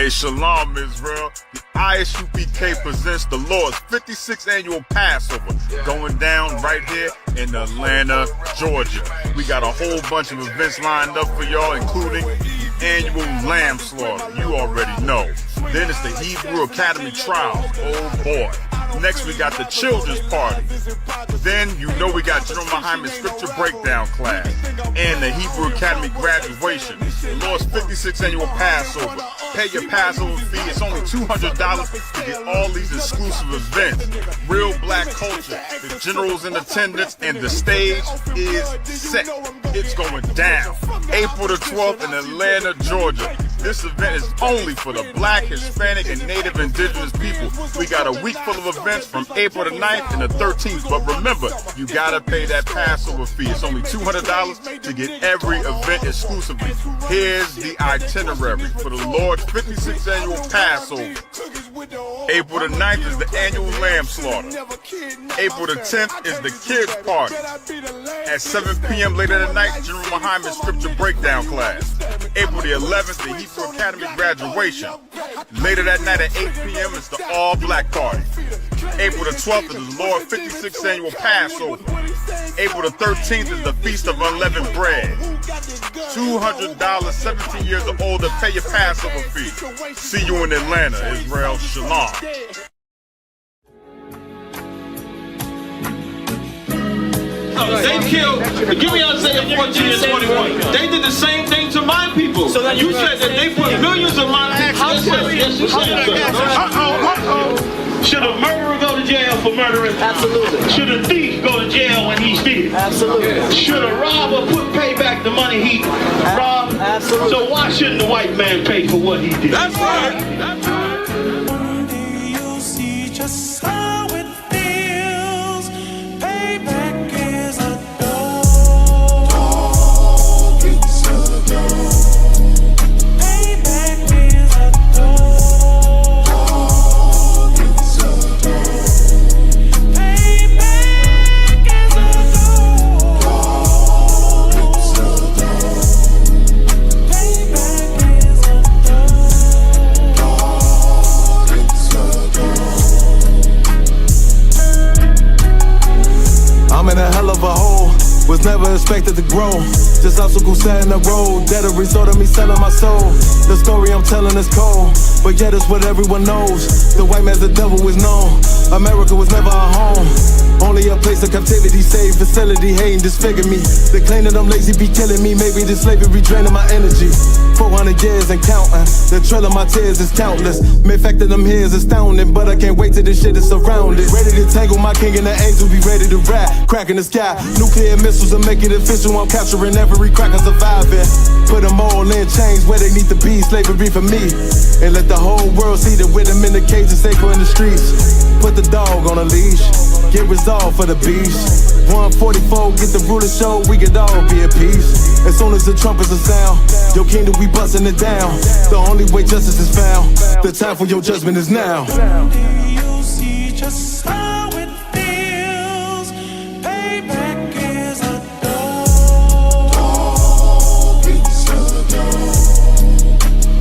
Hey, Shalom, Israel. The ISUPK presents the Lord's 56th annual Passover going down right here in Atlanta, Georgia. We got a whole bunch of events lined up for y'all, including the annual lamb slaughter. You already know. Then it's the Hebrew Academy trials. Oh boy. Next, we got the children's party. Then, you know we got General Muhammad's scripture breakdown class and the Hebrew Academy graduation. The Lord's 56th annual Passover. Pay your Passover fee. It's only $200 to get all these exclusive events. Real black culture. The general's in attendance and the stage is set. It's going down. April the 12th in Atlanta, Georgia. This event is only for the black, Hispanic, and Native Indigenous people. We got a week full of events from April the 9th and the 13th. But remember, you gotta pay that Passover fee. It's only $200 to get every event exclusively. Here's the itinerary for the Lord's 56th annual Passover. April the 9th is the annual lamb slaughter. April the 10th is the kids party. At 7 p.m. later that night, General Muhammad's scripture breakdown class. April the 11th, the Hebrew Academy graduation. Later that night at 8 p.m. it's the all-black party. April the 12th is the Lord's 56th annual Passover. April the 13th is the Feast of Unleavened Bread. $200, 17 years or older, pay your Passover fee. See you in Atlanta, Israel. Shalom. They killed, give me Isaiah 14 and 21. They did the same thing to my people. So that you said that they put millions of my people. How serious? Should a murderer go to jail for murdering? Absolutely. Should a thief go to jail when he steals? Absolutely. Should a robber pay back the money he robbed? Absolutely. So why shouldn't the white man pay for what he did? That's right. That's right. One day you'll see just how it feels. Payback is a dog. It's a dog. Payback is a dog. It's a dog. Payback is a dog. It's a dog. Payback is a dog. It's a dog. I'm in a hell of a hole, was never expected to grow. Just obstacle set in the road, that a result of me selling my soul. The story I'm telling is cold, but yet it's what everyone knows. The white man's the devil is known. America was never our home, only a place of captivity, safe facility, hating disfigure me. They claim that I'm lazy, be killing me. Maybe this slavery draining my energy. 400 years and counting, the trail of my tears is countless. Main fact that I'm here is astounding, but I can't wait till this shit is surrounded. Ready to tangle my king and the angels, be ready to rap. Cracking the sky, nuclear missiles will make it official. I'm capturing every cracker surviving. Put them all in chains where they need to be, slavery for me. And let the whole world see that with them in the cage and safer in the streets. Put the dog on a leash, get resolved for the beast. 144, get the ruler show, we could all be at peace. As soon as the trumpets are sound, your kingdom we busting it down. The only way justice is found, the time for your judgment is now. One day you'll see just how it feels. Payback is a dog. It's a dog.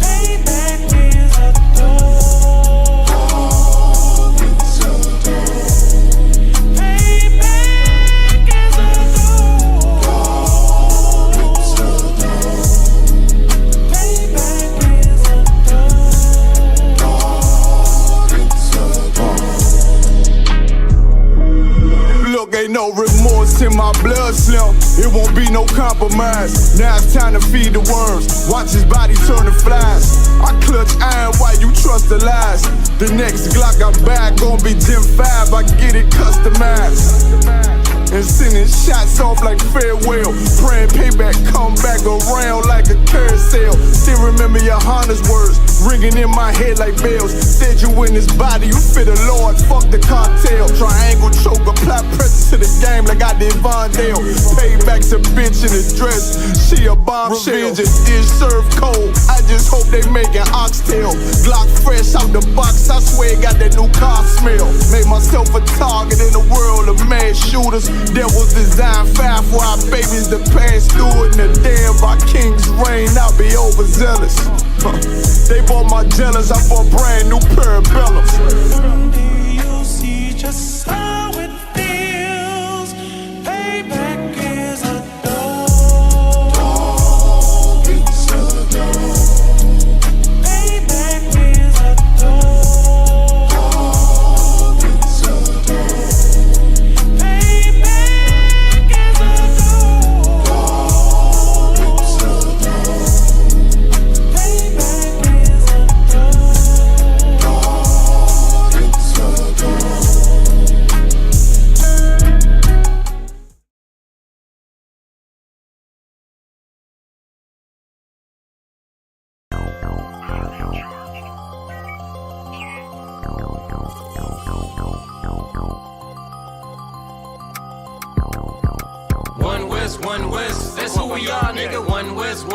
Payback is a dog. It's a dog. Payback is a dog. It's a dog. Payback is a dog. It's a dog. Look, ain't no remorse in my blood slim. It won't be no compromise. Now it's time to feed the worms. Watch his body turn to flies. I clutch iron while you trust the lies. The next Glock I buy gon' be Gen 5. I get it customized. And sending shots off like farewell. Praying payback come back around like a carousel. Still remember your Honda's words ringing in my head like bells. Said you in this body, you fit a Lord, fuck the cartel. Triangle choke, apply pressure to the game like I did Vondale. Payback's a bitch in a dress, she a bombshell. Revenge is served cold, I just hope they making oxtail. Glock fresh out the box, I swear it got that new car smell. Made myself a target in the world of mass shooters. That was designed fast for our babies to pass through it. And the day of our king's reign, I'll be overzealous. They bought my Margielas, I bought brand new parabellums. Someday you'll see just how it feels. Payback is a dog. It's a dog. Payback is a dog. It's a dog. Payback is a dog. It's a dog. Payback is a dog. It's a dog. One West, that's who we are, nigga. One West.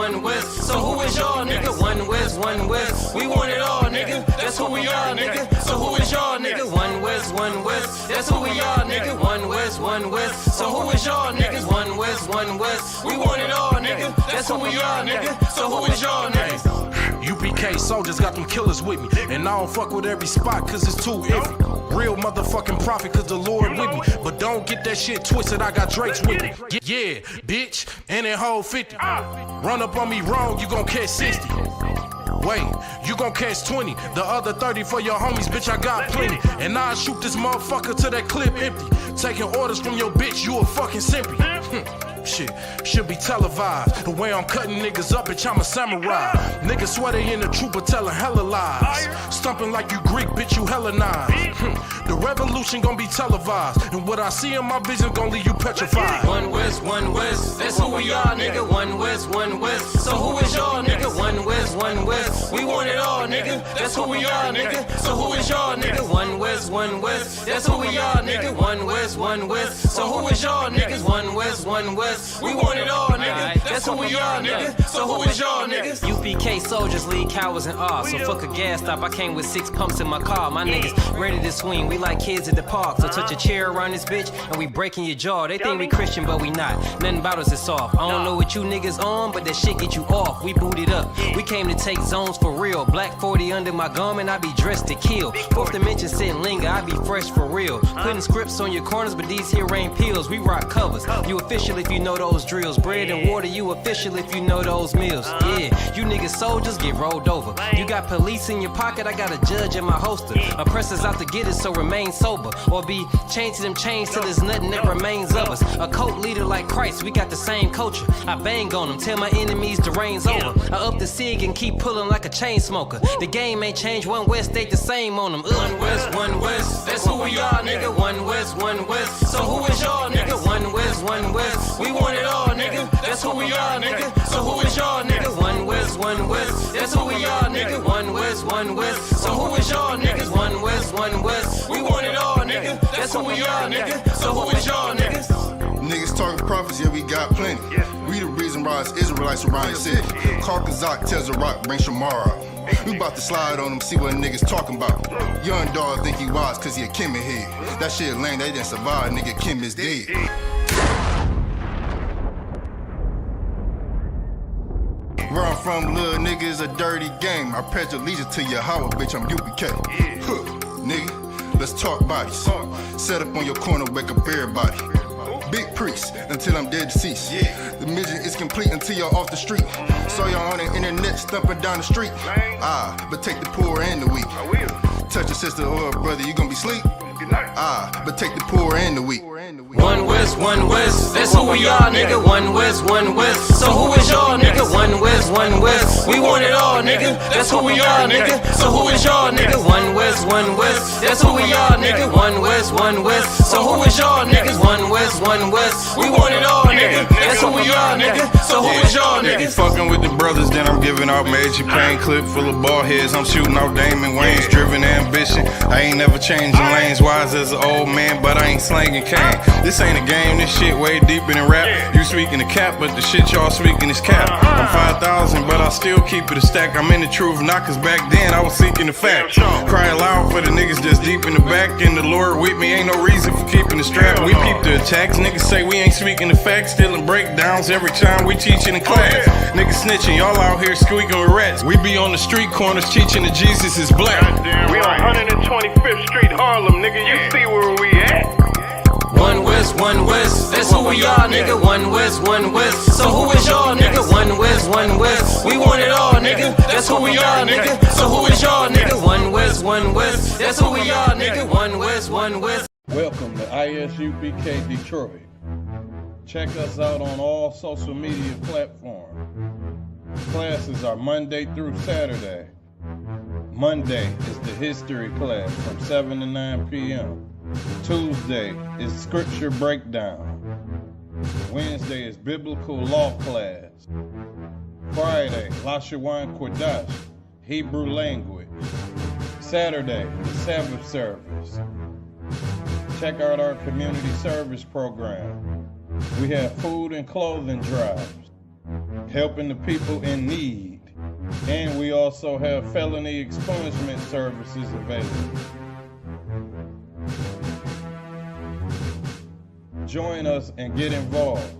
So who is y'all, nigga? One West. We want it all, nigga. That's who we are, nigga. So who is y'all, nigga? One West. That's who we are, nigga. One West. So who is y'all, niggas? One West. We want it all, nigga. That's who we are, nigga. So who is y'all, niggas? UPK soldiers got them killers with me. And I don't fuck with every spot cause it's too iffy. Real motherfucking prophet cause the Lord with me. But don't get that shit twisted, I got Drake's with me. Yeah, bitch, and that whole 50. Run up on me wrong, you gon' catch 60. Wait, you gon' catch 20. The other 30 for your homies, bitch, I got plenty. And I'll shoot this motherfucker till that clip empty. Taking orders from your bitch, you a fucking simpy. Shit, should be televised. The way I'm cutting niggas up, bitch, I'm a samurai. Niggas swear they in the truth, but telling hella lies. Stumping like you Greek, bitch, you Hellenized. The revolution gon' be televised. And what I see in my vision gon' leave you petrified. One West, that's who we are, nigga. One West. So who is y'all, nigga? One West. We want it all, nigga. That's who we are, nigga. So who is y'all, nigga? One West. That's who we are, nigga. One West. So who is y'all, niggas? One West. We want it all, nigga. That's who we are, nigga. So who is y'all, niggas? UPK soldiers lead cowards in awe. So fuck a gas stop, I came with 6 pumps in my car. My niggas ready to swing, we like kids at the park. So touch a chair around this bitch and we breaking your jaw. They think we Christian, but we not. Nothing about us is soft. I don't know what you niggas on, but that shit get you off. We booted up. We came to take zones for real. Black 40 under my garment, I be dressed to kill. Fourth dimension sitting linger, I be fresh for real. Putting scripts on your corners, but these here ain't pills. We rock covers. You official if you know those drills. Bread and water, you official if you know those meals. Yeah, you niggas soldiers get rolled over. You got police in your pocket, I got a judge in my holster. Oppressors out to get us, so remain sober. Or be chained to them chains till there's nothing that remains of us. A cult leader like Christ, we got the same culture. I bang on them, tell my enemies the reign's over. I up the cig and keep pulling like a chain smoker. The game ain't changed, One West stayed the same on them. One West, that's who we are, nigga. One West. So who is y'all, nigga? One West. We want it all, nigga. That's who we are, nigga. So who is y'all, nigga? One West. That's who we are, nigga. One West. So who is y'all, niggas? One West. We want it all, nigga. That's who we are, nigga. So who is y'all, niggas? Niggas talking prophets, yeah, we got plenty. We the reason why it's Israelites around the city. Call Kazak, tells the rock, bring Shamar out. We about to slide on them, see what niggas talking about. Young dog think he wise cause he a Kim head. That shit lame, they didn't survive, nigga, Kim is dead. Where I'm from, little nigga, is a dirty game. I pledge allegiance to Yahweh, bitch, I'm UPK. Huh, nigga, let's talk bodies. Set up on your corner, wake up everybody. Big priest, until I'm dead deceased. The mission is complete until you're off the street. Saw y'all on the internet, stumping down the street. But take the poor and the weak. Touch a sister or a brother, you gon' be sleep. But take the poor and the weak. One West, that's who we are, nigga. One West. So who is y'all, nigga? One West. We want it all, nigga. That's who we are, nigga. So who is y'all, nigga? One West. That's who we are, nigga. One West. So who is y'all, niggas? One West. We want it all, nigga. That's who we are, nigga. So who is y'all, niggas? Fucking with the brothers, then I'm giving out major pain clip full of ball heads. I'm shooting out Damon Wayne's driven ambition. I ain't never changing lanes, wise as an old man, but I ain't slanging cane. This ain't a game, this shit way deeper than rap. You speaking the cap, but the shit y'all speaking is cap. I'm 5,000, but I still keep it a stack. I'm in the truth, not cause back then I was seeking the fact. Cry aloud for the niggas just deep in the back. And the Lord with me, ain't no reason for keeping the strap. We peep the attacks, niggas say we ain't speaking the facts. Stealing breakdowns every time we teaching in class. Niggas snitching, y'all out here squeaking with rats. We be on the street corners teaching that Jesus is black. We on 125th Street, Harlem, nigga. You see where we at? One West, that's who we are, nigga. One West. So who is y'all, nigga? One West. We want it all, nigga. That's who we are, nigga. So who is y'all, nigga? One West. That's who we are, nigga. One West. Welcome to ISUPK Detroit. Check us out on all social media platforms. Classes are Monday through Saturday. Monday is the history class from 7 to 9 p.m. Tuesday is scripture breakdown. Wednesday is biblical law class. Friday, Lashawan Qadash, Hebrew language. Saturday, the Sabbath service. Check out our community service program. We have food and clothing drives, helping the people in need. And we also have felony expungement services available. Join us and get involved.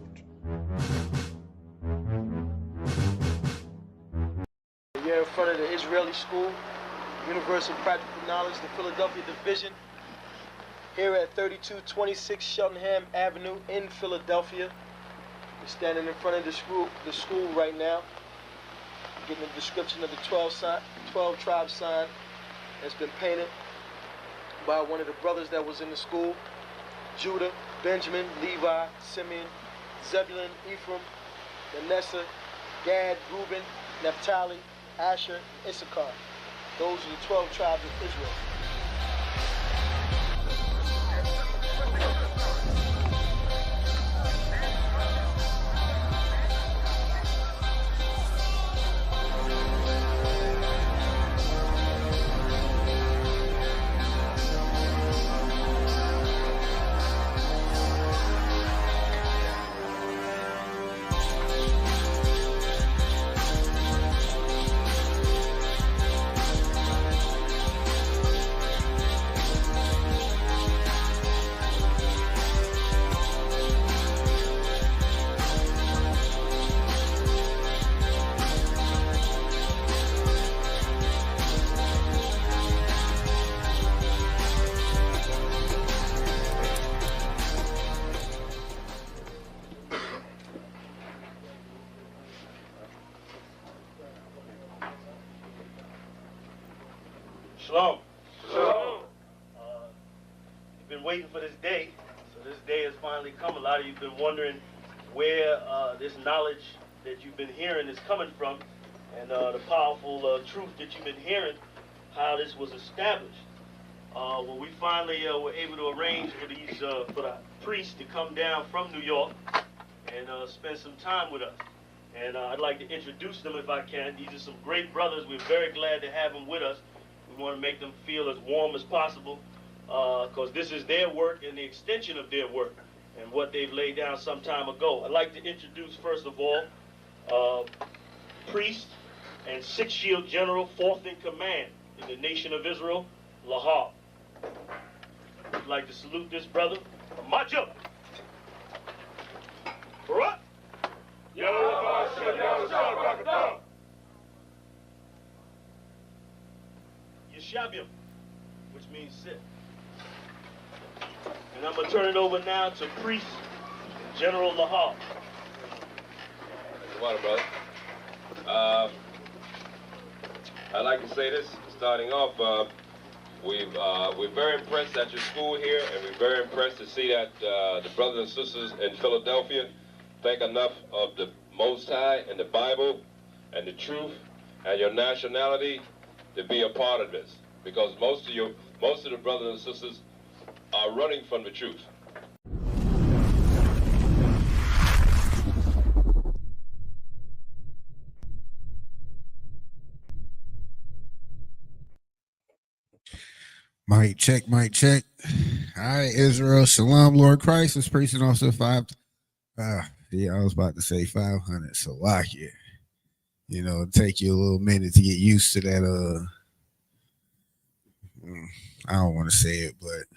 You're in front of the Israeli School, Universal Practical Knowledge, the Philadelphia Division, here at 3226 Cheltenham Avenue in Philadelphia. We're standing in front of the school right now, getting a description of the 12 tribe sign that's been painted by one of the brothers that was in the school: Judah, Benjamin, Levi, Simeon, Zebulun, Ephraim, Manasseh, Gad, Reuben, Naphtali, Asher, and Issachar. Those are the 12 tribes of Israel. Shalom. You've been waiting for this day, so this day has finally come. A lot of you have been wondering where this knowledge that you've been hearing is coming from, and the powerful truth that you've been hearing, how this was established. Well, we finally were able to arrange for the priests to come down from New York and spend some time with us. And I'd like to introduce them if I can. These are some great brothers. We're very glad to have them with us. We want to make them feel as warm as possible, because this is their work and the extension of their work and what they've laid down some time ago. I'd like to introduce, first of all, priest and Sixth Shield General, 4th in command in the nation of Israel, Lahab. I'd like to salute this brother. Macho! What? Yeshabim, which means sit. And I'm going to turn it over now to Priest General Lahab. Water, brother. I'd like to say this, starting off, we're very impressed at your school here, and we're very impressed to see that the brothers and sisters in Philadelphia think enough of the Most High and the Bible and the truth and your nationality to be a part of this, because most of the brothers and sisters are running from the truth. Mic check, mic check. All right, Israel, Shalom, Lord Christ is preaching also 5. Yeah, I was about to say 500. So like it, you know, it'll take you a little minute to get used to that. I don't want to say it, but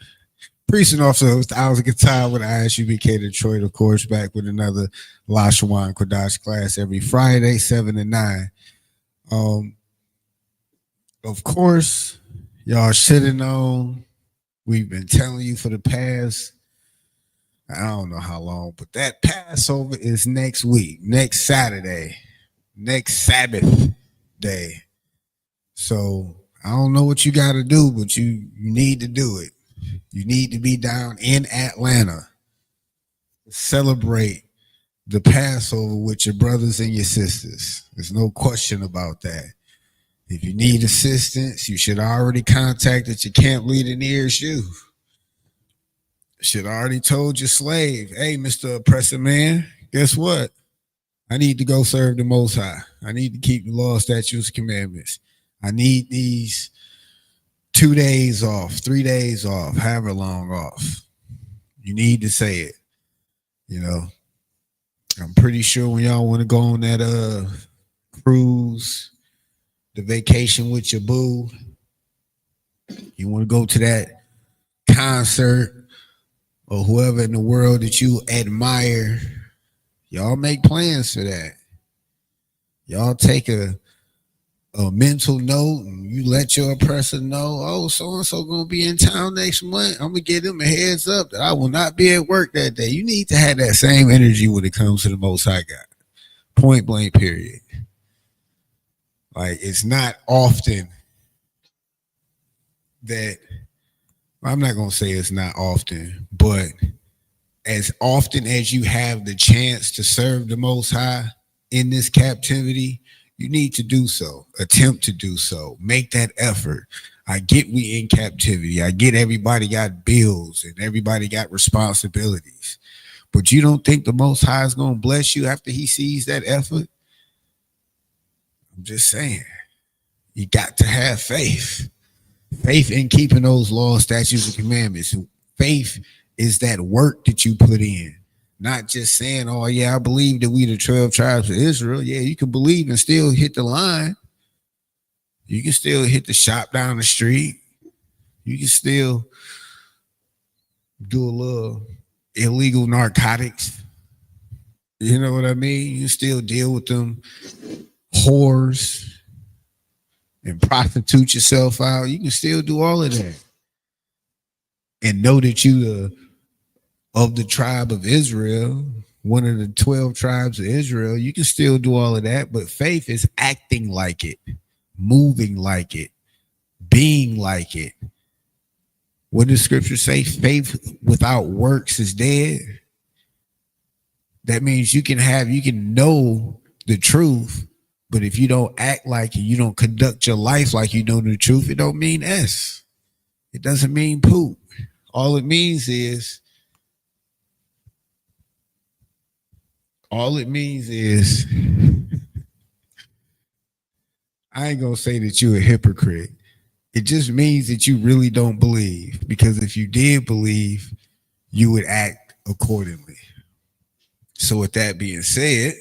Preaching off of the hours of guitar with ISUPK Detroit, of course, back with another Lashawan Qadash class every Friday, 7 to 9. Of course, y'all sitting on. We've been telling you for the past, I don't know how long, but that Passover is next week, next Saturday, next Sabbath day. So I don't know what you got to do, but you need to do it. You need to be down in Atlanta. Celebrate the Passover with your brothers and your sisters. There's no question about that. If you need assistance, you should already contacted your camp leader nearest you. Should already told your slave, hey, Mr. Oppressor Man, guess what? I need to go serve the Most High. I need to keep the law, statutes, and commandments. I need these 2 days off, 3 days off, however long off. You need to say it. You know, I'm pretty sure when y'all want to go on that cruise, the vacation with your boo, you want to go to that concert or whoever in the world that you admire, y'all make plans for that. Y'all take a mental note and you let your oppressor know, oh, so-and-so going to be in town next month. I'm going to give them a heads up that I will not be at work that day. You need to have that same energy when it comes to the Most High God. Point blank, period. Like, it's not often that, I'm not going to say it's not often, but as often as you have the chance to serve the Most High in this captivity, you need to do so. Attempt to do so. Make that effort. I get we in captivity. I get everybody got bills and everybody got responsibilities. But you don't think the Most High is going to bless you after he sees that effort? I'm just saying. You got to have faith. Faith in keeping those laws, statutes, and commandments. Faith is that work that you put in. Not just saying, oh, yeah, I believe that we the 12 tribes of Israel. Yeah, you can believe and still hit the line. You can still hit the shop down the street. You can still do a little illegal narcotics. You know what I mean? You can still deal with them whores and prostitute yourself out. You can still do all of that. And know that you of the tribe of Israel, one of the 12 tribes of Israel. You can still do all of that, but faith is acting like it, moving like it, being like it. What does scripture say? Faith without works is dead. That means you can know the truth, but if you don't act like it, you don't conduct your life like you know the truth, it don't mean S. It doesn't mean poop. All it means is I ain't gonna say that you're a hypocrite. It just means that you really don't believe, because if you did believe, you would act accordingly. So with that being said,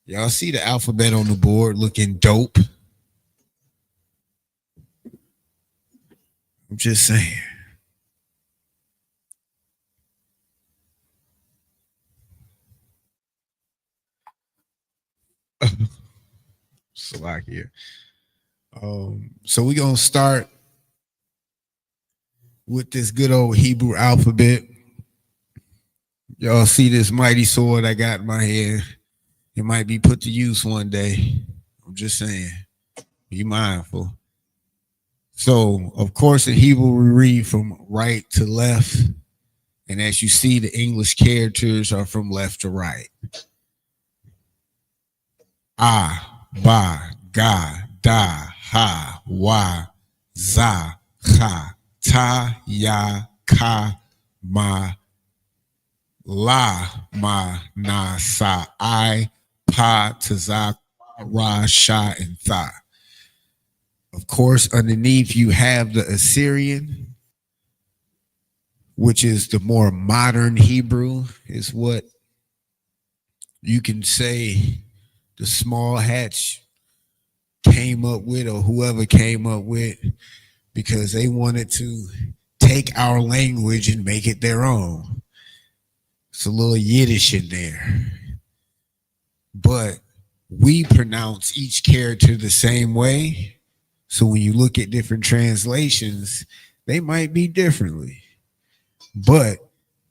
y'all see the alphabet on the board looking dope? I'm just saying. Slack here. So we're gonna start with this good old Hebrew alphabet. Y'all see this mighty sword I got in my hand? It might be put to use one day. I'm just saying, be mindful. So, of course, in Hebrew, we read from right to left. And as you see, the English characters are from left to right. Ah, ba, ga, da, ha, wa, za, ha, ta, ya, ka, ma, la, ma, na, sa, I, pa, ta, za, ra, sha, and tha. Of course, underneath you have the Assyrian, which is the more modern Hebrew, is what you can say the small hats came up with, or whoever came up with, because they wanted to take our language and make it their own. It's a little Yiddish in there. But we pronounce each character the same way. So when you look at different translations, they might be differently. But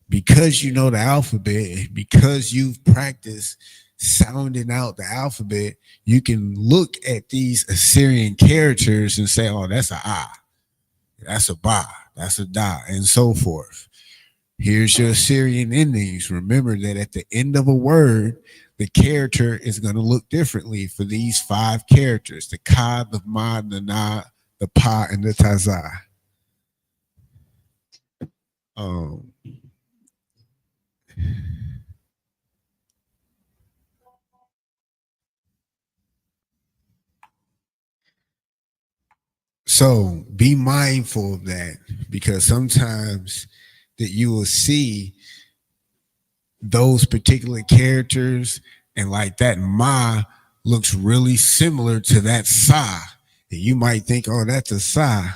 because you know the alphabet, because you've practiced sounding out the alphabet, you can look at these Assyrian characters and say, oh, that's a ah, that's a ba, that's a da, and so forth. Here's your Assyrian endings. Remember that at the end of a word, the character is going to look differently for these 5 characters: the ka, the ma, the na, the pa, and the taza. So be mindful of that, because sometimes that you will see those particular characters and like that ma looks really similar to that sa. And you might think, oh, that's a sa.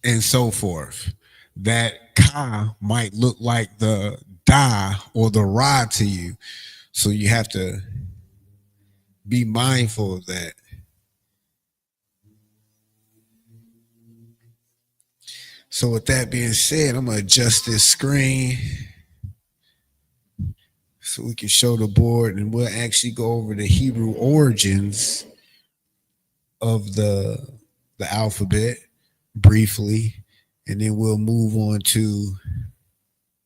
And so forth. That ka might look like the da or the ra to you. So you have to be mindful of that. So with that being said, I'm going to adjust this screen so we can show the board, and we'll actually go over the Hebrew origins of the alphabet briefly, and then we'll move on to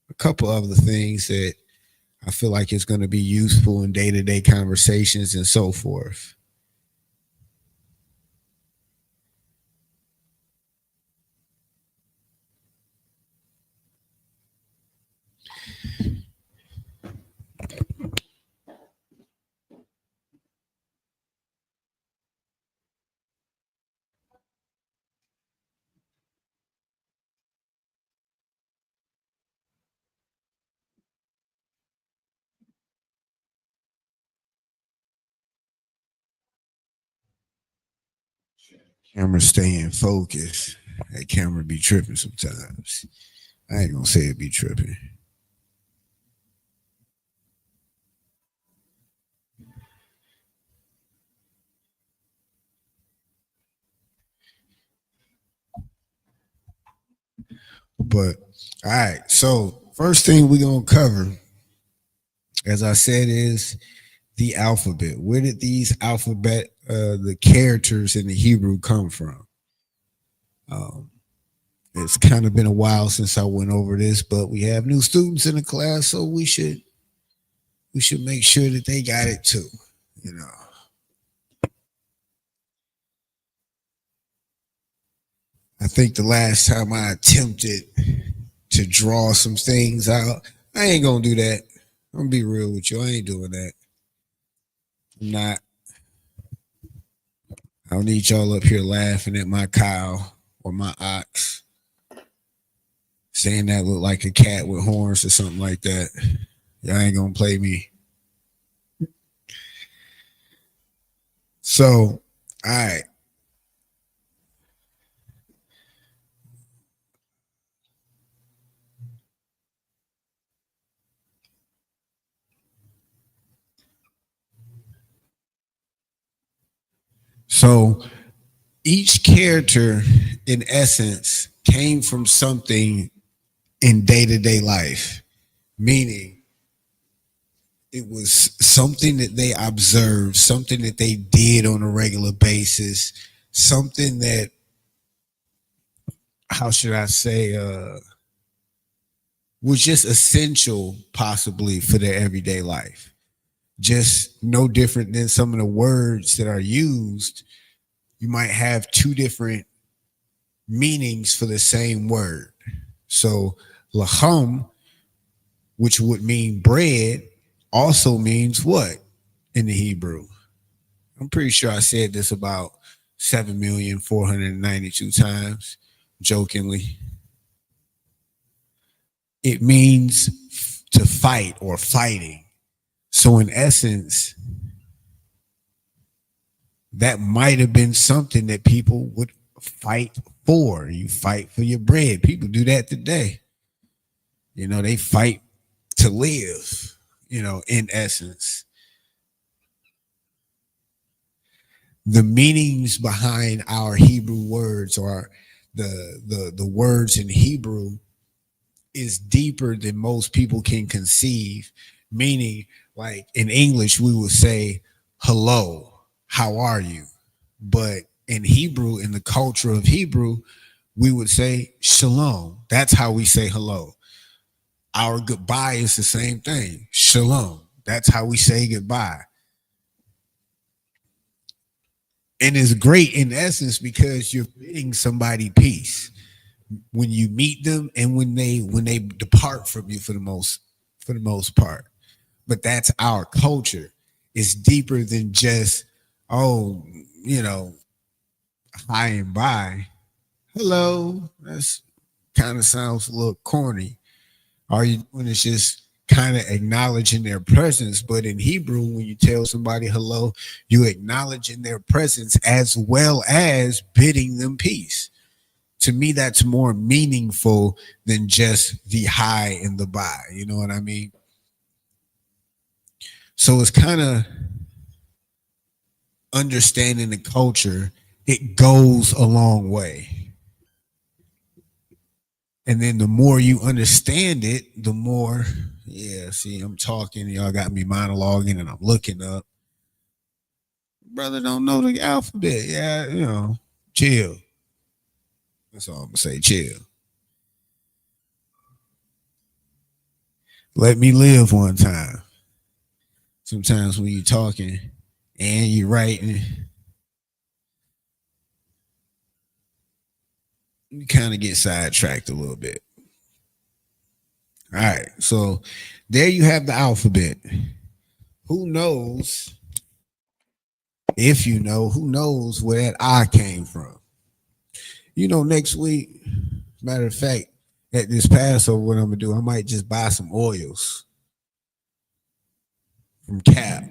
a couple other things that I feel like it's going to be useful in day-to-day conversations and so forth. Camera staying focused. That camera be tripping sometimes. I ain't gonna say it be tripping. But all right, so first thing we're gonna cover, as I said, is the alphabet. Where did these the characters in the Hebrew come from? It's kind of been a while since I went over this, but we have new students in the class, so we should make sure that they got it too, you know. I think the last time I attempted to draw some things out, I ain't gonna do that. I'm gonna be real with you. I ain't doing that. I'm not. I don't need y'all up here laughing at my cow or my ox, saying that look like a cat with horns or something like that. Y'all ain't gonna play me. So, all right. So each character, in essence, came from something in day-to-day life, meaning it was something that they observed, something that they did on a regular basis, something that, how should I say, was just essential possibly for their everyday life. Just no different than some of the words that are used. You might have 2 different meanings for the same word. So laham, which would mean bread, also means what in the Hebrew? I'm pretty sure I said this about 7,492 times, jokingly. It means to fight or fighting. So in essence, that might have been something that people would fight for. You fight for your bread. People do that today. You know, they fight to live, you know, in essence. The meanings behind our Hebrew words, or the words in Hebrew, is deeper than most people can conceive. Meaning, like in English, we would say, hello, how are you? But in Hebrew, in the culture of Hebrew, we would say shalom. That's how we say hello. Our goodbye is the same thing, shalom. That's how we say goodbye. And it's great in essence because you're bidding somebody peace when you meet them and when they depart from you for the most part. But that's our culture. It's deeper than just, oh, you know, hi and bye. Hello. That's kind of sounds a little corny. All you're doing is just kind of acknowledging their presence. But in Hebrew, when you tell somebody hello, you acknowledging their presence as well as bidding them peace. To me, that's more meaningful than just the hi and the bye. You know what I mean? So it's kind of understanding the culture. It goes a long way. And then the more you understand it, the more, see, I'm talking, y'all got me monologuing and I'm looking up. Brother don't know the alphabet. Yeah, you know, chill. That's all I'm gonna say, chill. Let me live one time. Sometimes when you're talking and you're writing, you kind of get sidetracked a little bit. All right, so there you have the alphabet. Who knows, if you know, who knows where that I came from? You know, next week, matter of fact, at this Passover, what I'm gonna do, I might just buy some oils from Cap.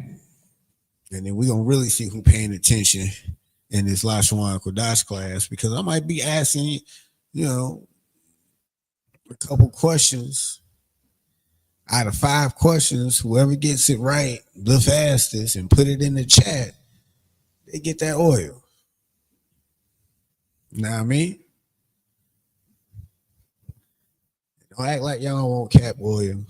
And then we're gonna really see who paying attention in this Lashawan Qadash class, because I might be asking, you know, a couple questions. Out of 5 questions, whoever gets it right the fastest and put it in the chat, they get that oil. You know what I mean? Don't act like y'all don't want Cap oil.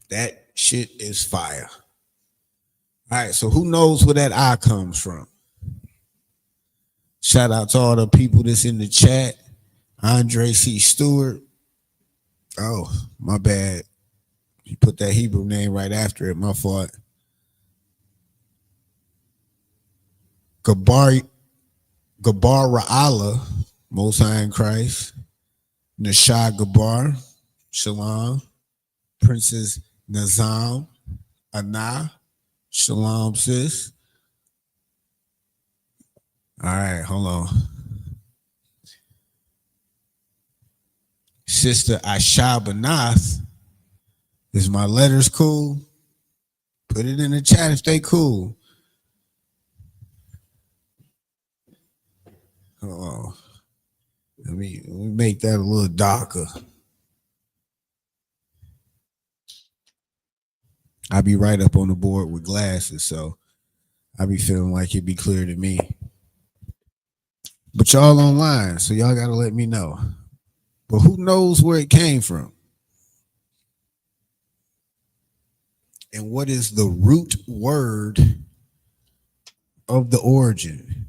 That shit is fire. All right, so who knows where that I comes from? Shout out to all the people that's in the chat. Andre C. Stewart. Oh, my bad. You put that Hebrew name right after it. My fault. Gabar Ra'ala, Most High in Christ. Nashad Gabar, Shalom. Princess Nazam, Anah, Shalom, sis. All right, hold on. Sister Aisha Banath, is my letters cool? Put it in the chat if they cool. Oh, let me make that a little darker. I be right up on the board with glasses, so I be feeling like it'd be clear to me. But y'all online, so y'all gotta let me know. But who knows where it came from? And what is the root word of the origin?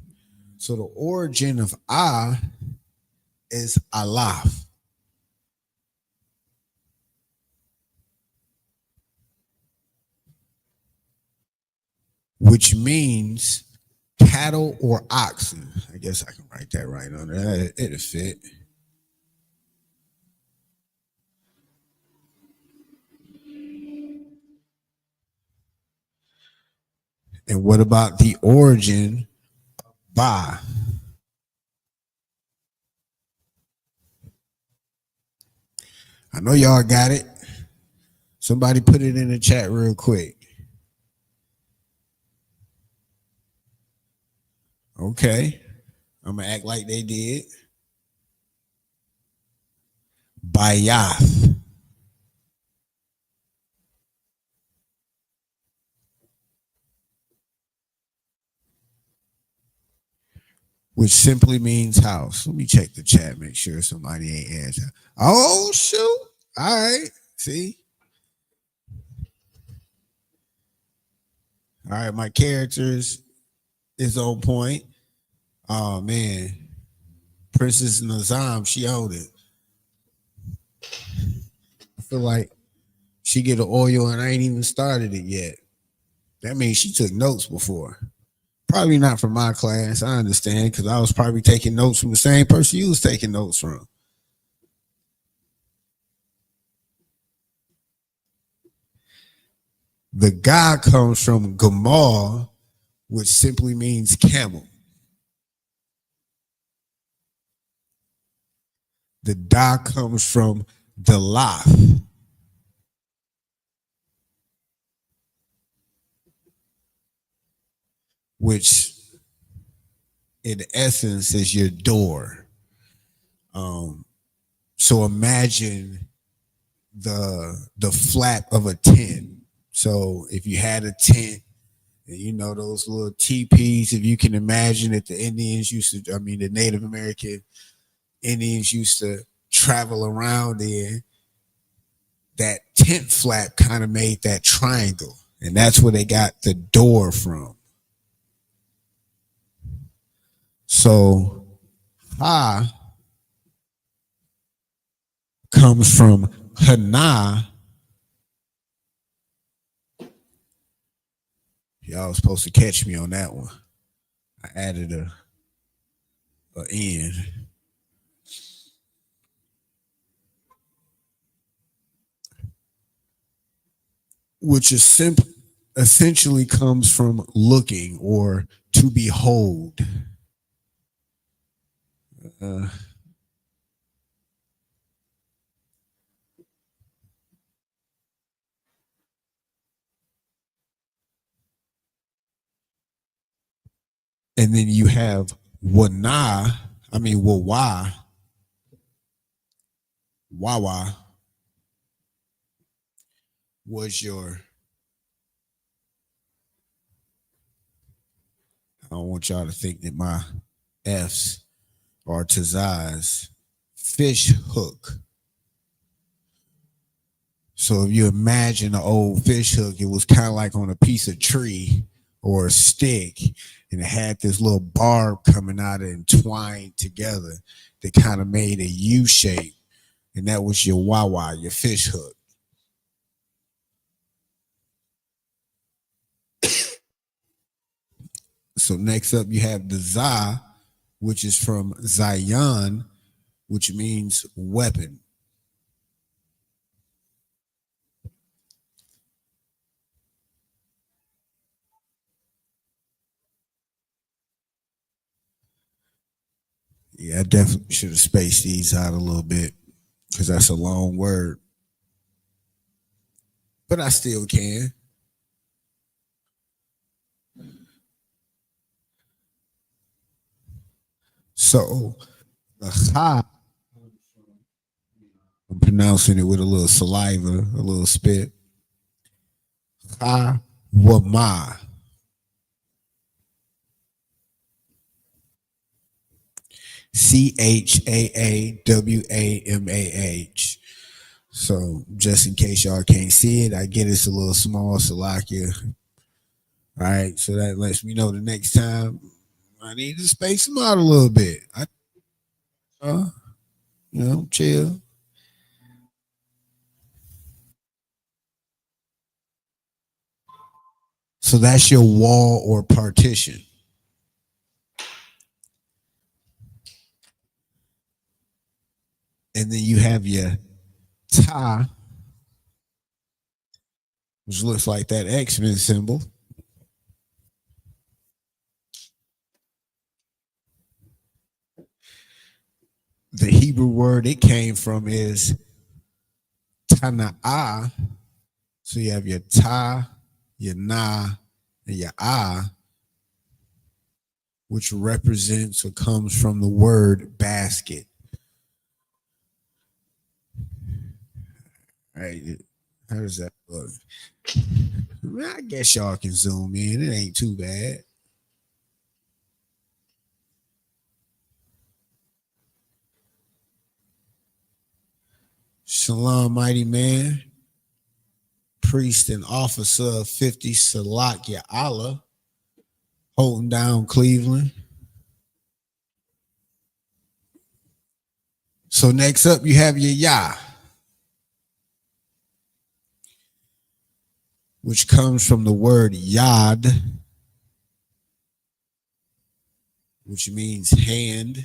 So the origin of Ah is Alaf. Which means cattle or oxen. I guess I can write that right on there. It'll fit. And what about the origin of Ba? I know y'all got it. Somebody put it in the chat real quick. Okay. I'm gonna act like they did. Bayath, which simply means house. Let me check the chat, make sure somebody ain't answering. Oh shoot! All right, see. All right, my characters is on point. Oh man, Princess Nazam, she owned it. I feel like she get an oil and I ain't even started it yet. That means she took notes before. Probably not from my class. I understand because I was probably taking notes from the same person you was taking notes from. The guy comes from Gamal, which simply means camel. The da comes from Delath, which in essence is your door. So imagine the flap of a tent. So if you had a tent, and you know those little teepees, if you can imagine that the Indians used to, I mean the Native American Indians used to travel around in, that tent flap kind of made that triangle. And that's where they got the door from. So Ha comes from Hana. Y'all was supposed to catch me on that one. I added a N. Which is essentially comes from looking or to behold. And then you have Wawa, was your, I don't want y'all to think that my F's are Tazai's, fish hook. So if you imagine an old fish hook, it was kind of like on a piece of tree or a stick, and it had this little barb coming out and twined together that kind of made a U shape, and that was your Wawa, your fish hook. So next up you have the Za, which is from Zion, which means weapon. Yeah, I definitely should have spaced these out a little bit because that's a long word. But I still can. So the Ha, I'm pronouncing it with a little saliva, a little spit. Ha Wama. CHAAWAMAH. So just in case y'all can't see it, I get it's a little small, Salakia. All right, so that lets me know the next time I need to space them out a little bit. Chill. So that's your wall or partition. And then you have your Ta, which looks like that X-Men symbol. The Hebrew word it came from is Tana'ah. So you have your Ta, your Na, and your Ah. which represents or comes from the word basket. All right, how does that look? I guess y'all can zoom in. It ain't too bad. Shalom, mighty man. Priest and officer of 50 Salakia Allah, holding down Cleveland. So next up, you have your Yah, which comes from the word Yad, which means hand.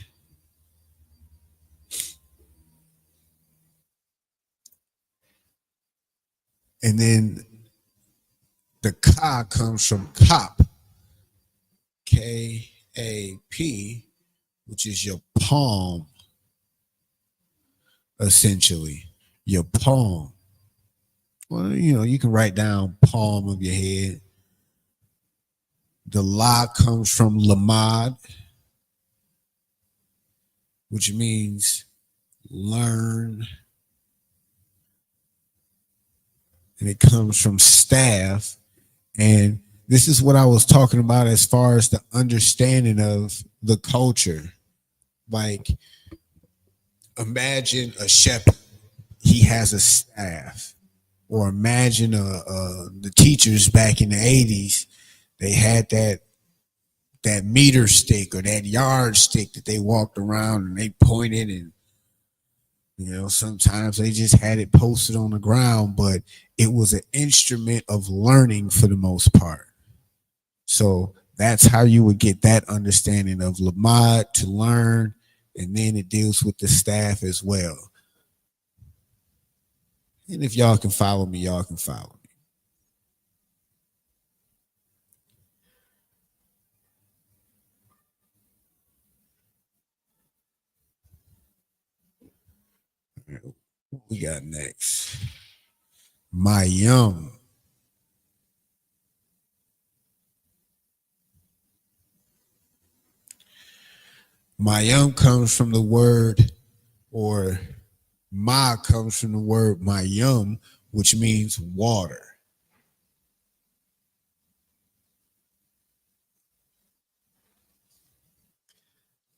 And then the Ka comes from Kap, K-A-P, which is your palm, essentially. Your palm. Well, you know, you can write down palm of your head. The La comes from Lamad, which means learn. And it comes from staff. And this is what I was talking about as far as the understanding of the culture. Like, imagine a shepherd, he has a staff. Or imagine the teachers back in the 80s, they had that meter stick or that yard stick that they walked around and they pointed, and you know, sometimes they just had it posted on the ground, but it was an instrument of learning for the most part. So that's how you would get that understanding of Lamad, to learn, and then it deals with the staff as well. And if y'all can follow me, y'all can follow me. What we got next? Mayum. Mayum comes from the word, or Ma comes from the word Mayum, which means water.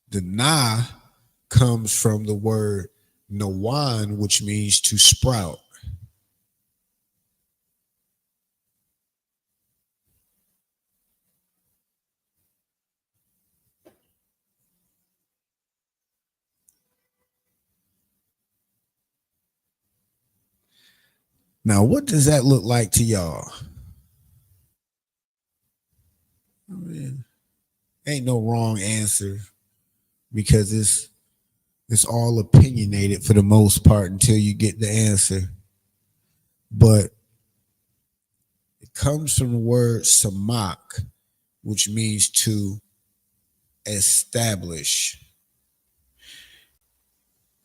The Na comes from the word Nawan, which means to sprout. Now, what does that look like to y'all? I mean, ain't no wrong answer, because it's all opinionated for the most part until you get the answer. But it comes from the word samak, which means to establish.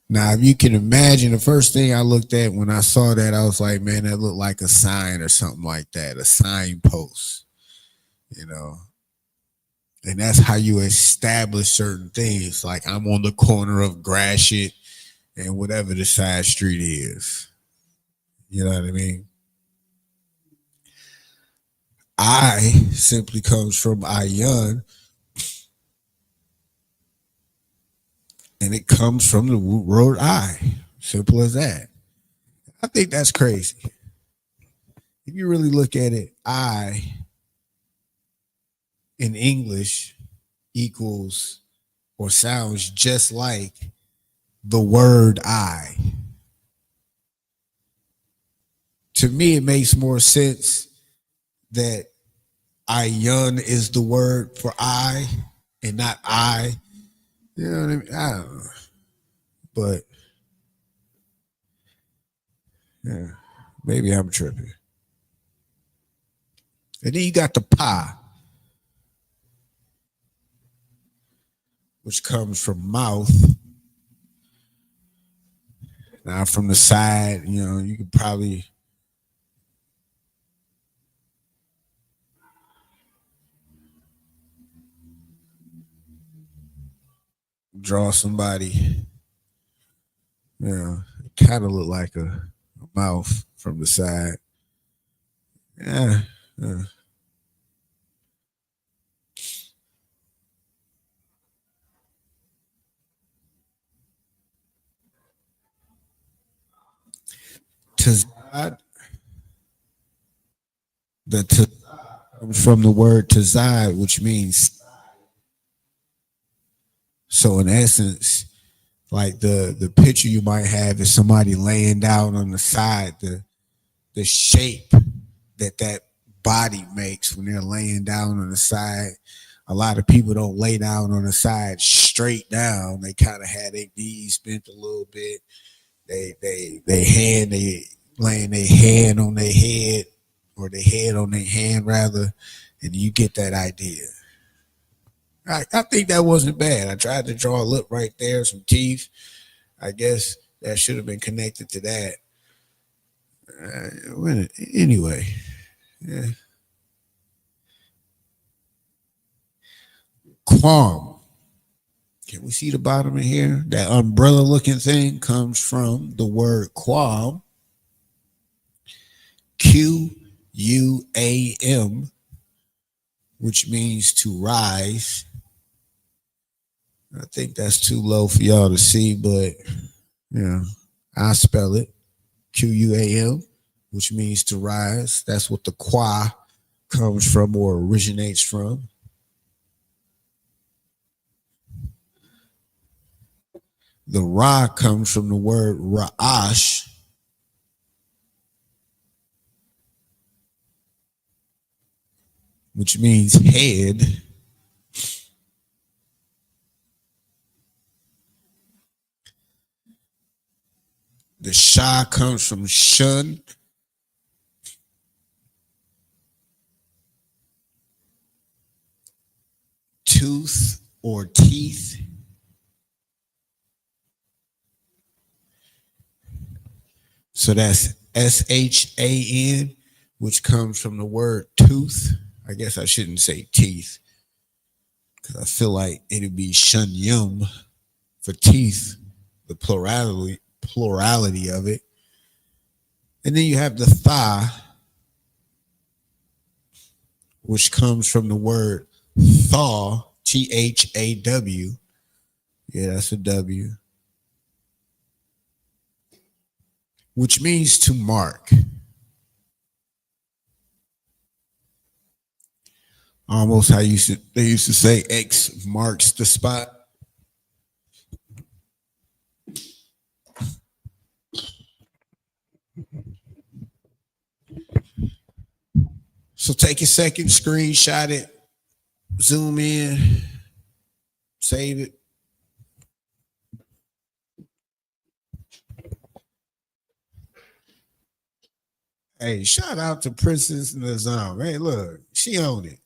Now, if you can imagine, the first thing I looked at when I saw that, I was like, man, that looked like a sign or something like that, a signpost, you know. And that's how you establish certain things. Like, I'm on the corner of Gratiot and whatever the side street is. You know what I mean? I simply comes from Ayun, and it comes from the word I. Simple as that. I think that's crazy. If you really look at it, I in English equals or sounds just like the word I. To me, it makes more sense that Ayun is the word for I and not I. You know what I mean? I don't know. But yeah, maybe I'm tripping. And then you got the pa, which comes from mouth. Now from the side, you know, you could probably draw somebody. Yeah, it kind of look like a mouth from the side. Yeah. Tazad. The tazad comes from the word tazad, which means so. In essence, like the picture you might have is somebody laying down on the side. The shape that body makes when they're laying down on the side. A lot of people don't lay down on the side straight down. They kind of have their knees bent a little bit. They laying their hand on their head or their head on their hand rather, and you get that idea. I think that wasn't bad. I tried to draw a lip right there, some teeth. I guess that should have been connected to that. Anyway, yeah. Quam. Can we see the bottom of here? That umbrella looking thing comes from the word quam. Quam, which means to rise. I think that's too low for y'all to see, but yeah, I spell it Quam, which means to rise. That's what the qua comes from or originates from. The ra comes from the word ra'ash, which means head. The sha comes from shun. Tooth or teeth. So that's SHAN, which comes from the word tooth. I guess I shouldn't say teeth because I feel like it'd be shunyum for teeth, the plurality of it. And then you have the thaw, which comes from the word thaw, THAW. Yeah, that's a W. Which means to mark. Almost how they used to say X marks the spot. So take a second, screenshot it, zoom in, save it. Hey, shout out to Princess Nazam. Hey, look, she owned it.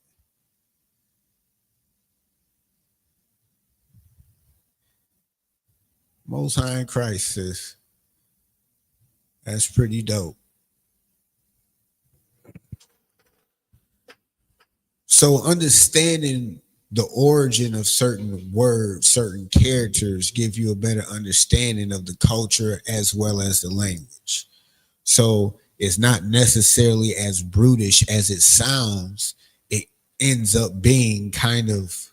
Most High in Christ, sis. That's pretty dope. So understanding the origin of certain words, certain characters give you a better understanding of the culture as well as the language. So it's not necessarily as brutish as it sounds. It ends up being kind of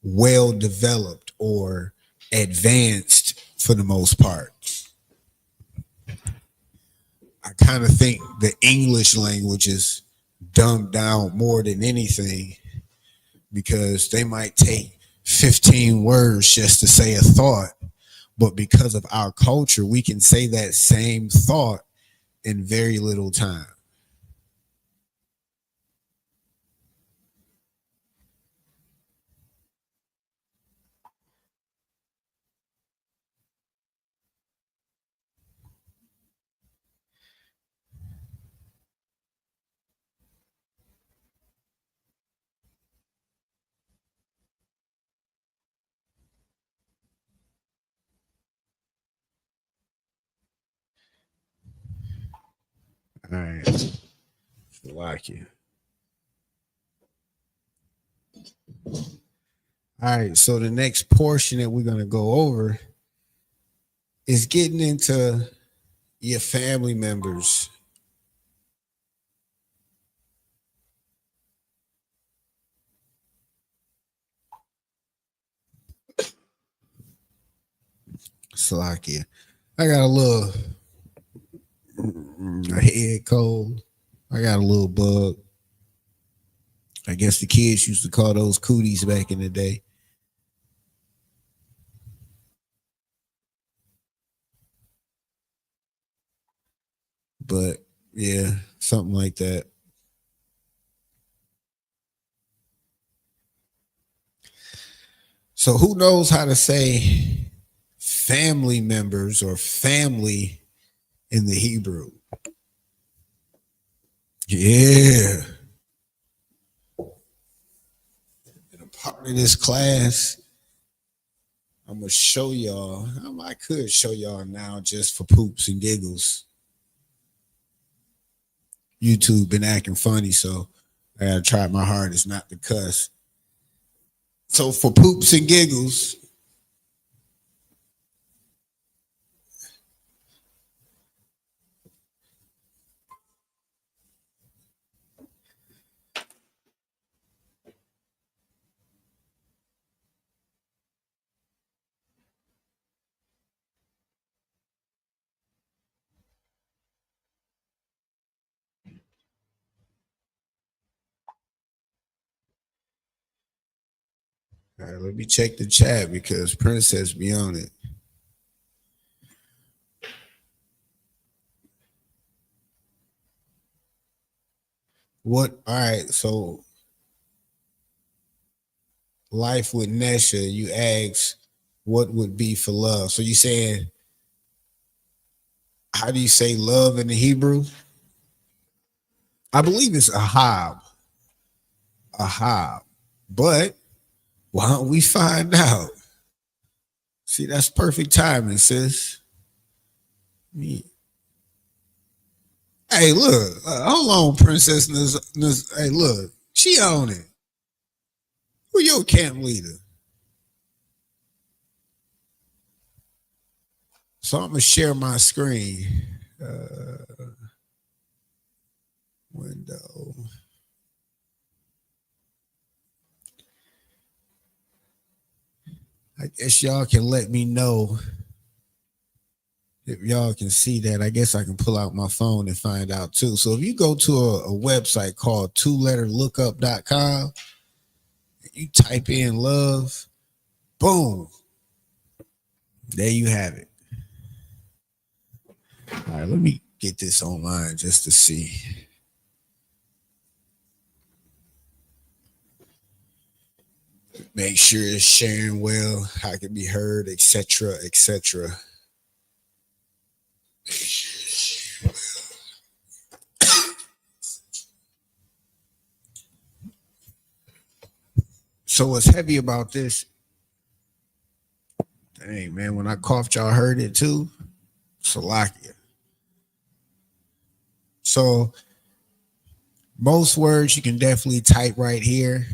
well developed or advanced for the most part. I kind of think the English language is dumbed down more than anything because they might take 15 words just to say a thought, but because of our culture, we can say that same thought in very little time. All right. Like you. All right, so the next portion that we're gonna go over is getting into your family members. Slovakia. I got a head cold. I got a little bug. I guess the kids used to call those cooties back in the day. But yeah, something like that. So who knows how to say family members or family in the Hebrew? Yeah. And a part of this class, I'm going to show y'all. I could show y'all now just for poops and giggles. YouTube been acting funny, so I got to try my hardest not to cuss. So for poops and giggles, all right, let me check the chat because Princess be on it. What? All right, so life with Nesha, you ask what would be for love. So you saying, how do you say love in the Hebrew? I believe it's ahab. Ahab. But why don't we find out? See, that's perfect timing, sis. Me. Hey, look, hold on, Princess. Hey, look, she on it. Who your camp leader? So I'm gonna share my screen. Window. I guess y'all can let me know if y'all can see that. I guess I can pull out my phone and find out too. So if you go to a website called twoletterlookup.com, you type in love, boom, there you have it. All right, let me get this online just to see. Make sure it's sharing well, how it can be heard, etc., etc. So what's heavy about this? Dang, man, when I coughed, y'all heard it too. Salakia. So most words you can definitely type right here.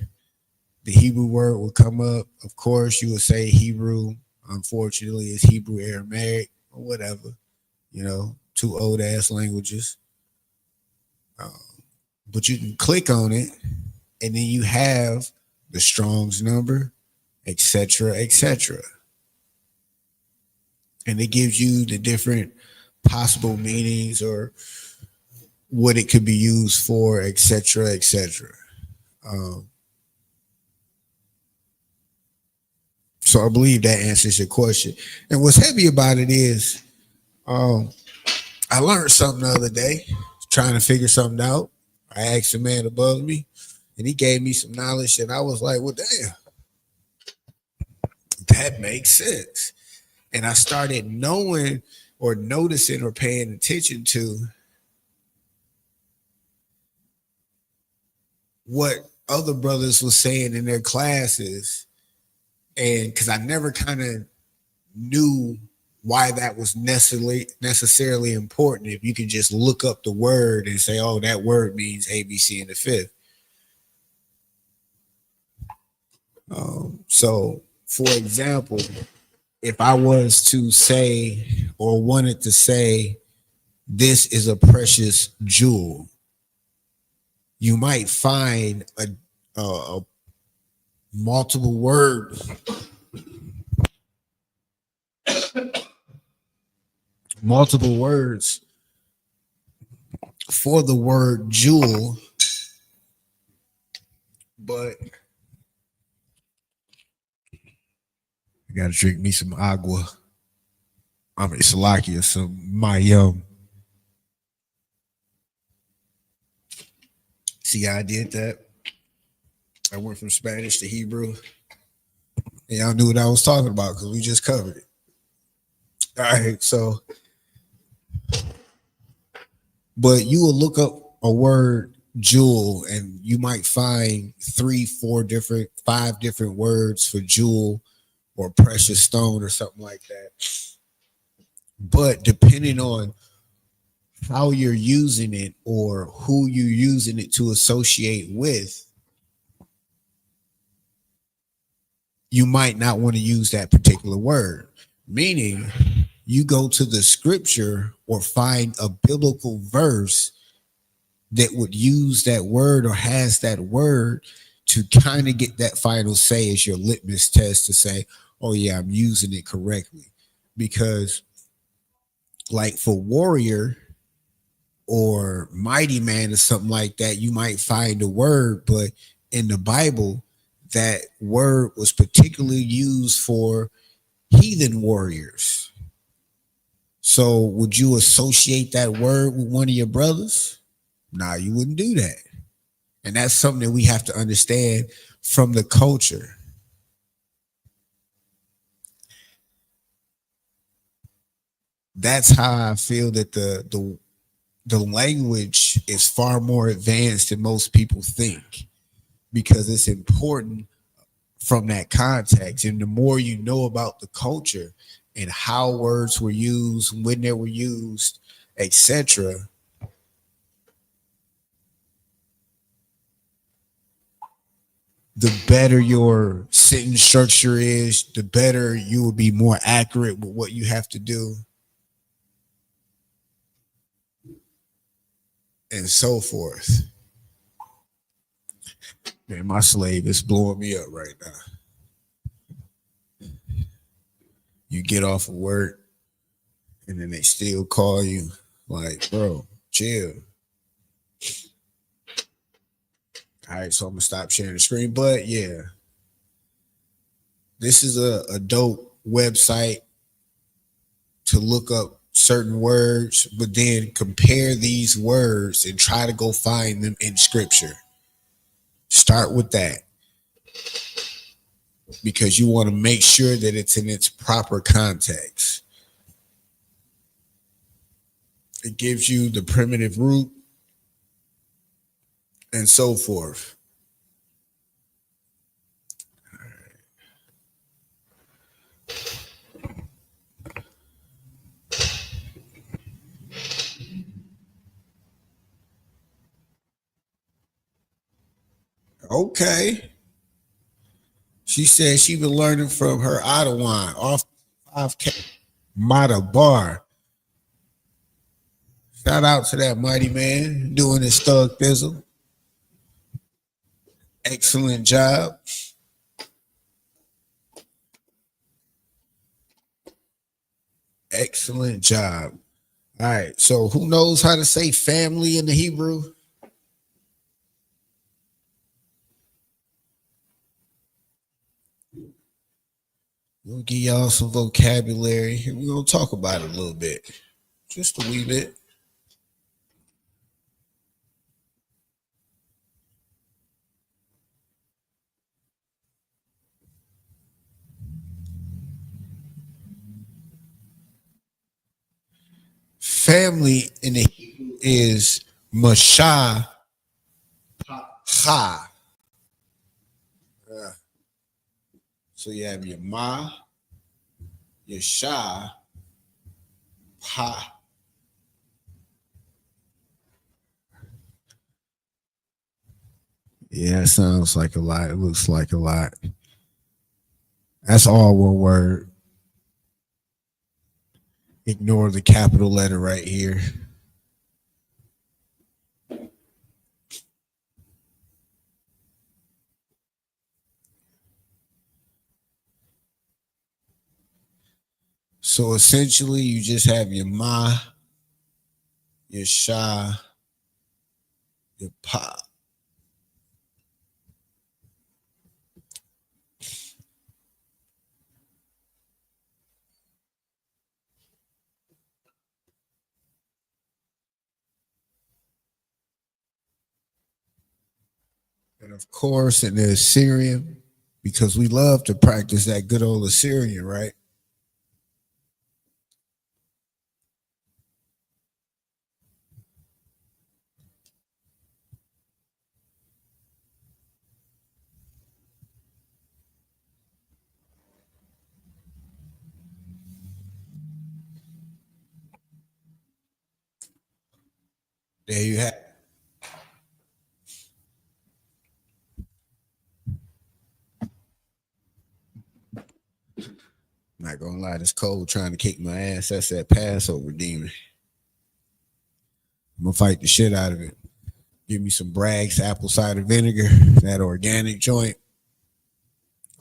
The Hebrew word will come up. Of course, you would say Hebrew. Unfortunately, it's Hebrew Aramaic or whatever. You know, two old ass languages. But you can click on it, and then you have the Strong's number, etc., etc. And it gives you the different possible meanings or what it could be used for, etc., etc. So I believe that answers your question. And what's heavy about it is, I learned something the other day, trying to figure something out. I asked a man above me, and he gave me some knowledge, and I was like, well, damn, that makes sense. And I started knowing or noticing or paying attention to what other brothers were saying in their classes. And because I never kind of knew why that was necessarily important if you can just look up the word and say, oh, that word means ABC in the fifth. So, for example, if I was to say or wanted to say, this is a precious jewel, you might find a multiple word, multiple words for the word jewel, but I gotta drink me some agua. I mean, Salakia, some Mayum. See how I did that? I went from Spanish to Hebrew. And y'all knew what I was talking about because we just covered it. All right, so, but you will look up a word jewel and you might find 3, 4 different, 5 different words for jewel or precious stone or something like that. But depending on how you're using it or who you're using it to associate with, you might not want to use that particular word. Meaning, you go to the scripture or find a biblical verse that would use that word or has that word to kind of get that final say as your litmus test to say, oh yeah, I'm using it correctly. Because like for warrior or mighty man or something like that, you might find a word, but in the Bible, that word was particularly used for heathen warriors. So would you associate that word with one of your brothers? Nah, you wouldn't do that. And that's something that we have to understand from the culture. That's how I feel that the language is far more advanced than most people think, because it's important from that context. And the more you know about the culture and how words were used, when they were used, etc., the better your sentence structure is, the better you will be more accurate with what you have to do, and so forth. Man, my slave is blowing me up right now. You get off of work and then they still call you like, bro, chill. All right, so I'm gonna stop sharing the screen. But yeah, this is a dope website to look up certain words, but then compare these words and try to go find them in scripture. Start with that, because you want to make sure that it's in its proper context. It gives you the primitive root and so forth. Okay. She said she been learning from her Ottawa off 5K Mata Bar. Shout out to that mighty man doing his thug thizzle. Excellent job. Excellent job. All right. So who knows how to say family in the Hebrew? We'll give y'all some vocabulary. We're going to talk about it a little bit. Just a wee bit. Family in the Hebrew is Mashah Ha. So you have your Ma, your Shah, Ha. Yeah, it sounds like a lot. It looks like a lot. That's all one word. Ignore the capital letter right here. So essentially, you just have your ma, your sha, your pa. And of course, in the Assyrian, because we love to practice that good old Assyrian, right? There you have it. Not gonna lie, this cold trying to kick my ass. That's that Passover demon. I'm gonna fight the shit out of it. Give me some Bragg's apple cider vinegar, that organic joint.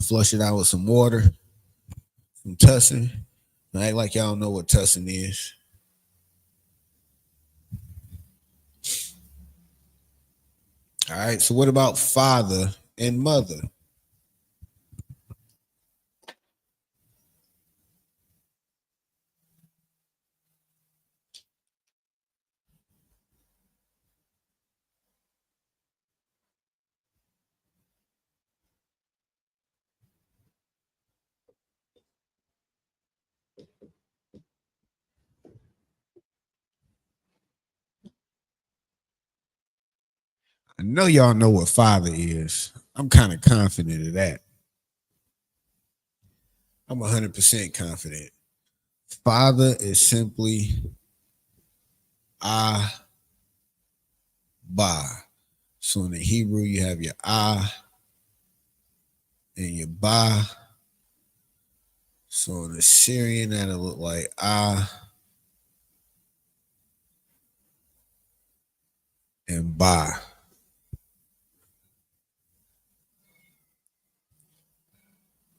Flush it out with some water, some tussin. I act like y'all don't know what tussin is. All right, so what about father and mother? I know y'all know what father is. I'm kind of confident of that. I'm 100% confident. Father is simply Ba. So in the Hebrew, you have your and your Ba. So in the Syrian, that'll look like and Ba.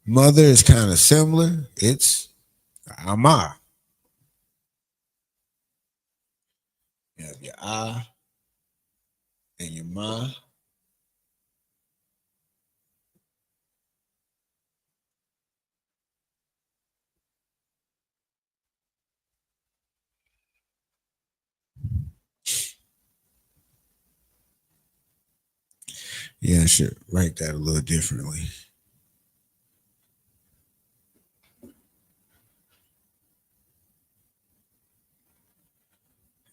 Mother is kind of similar. It's Ama. You have your and your Ma. Yeah, I should write that a little differently.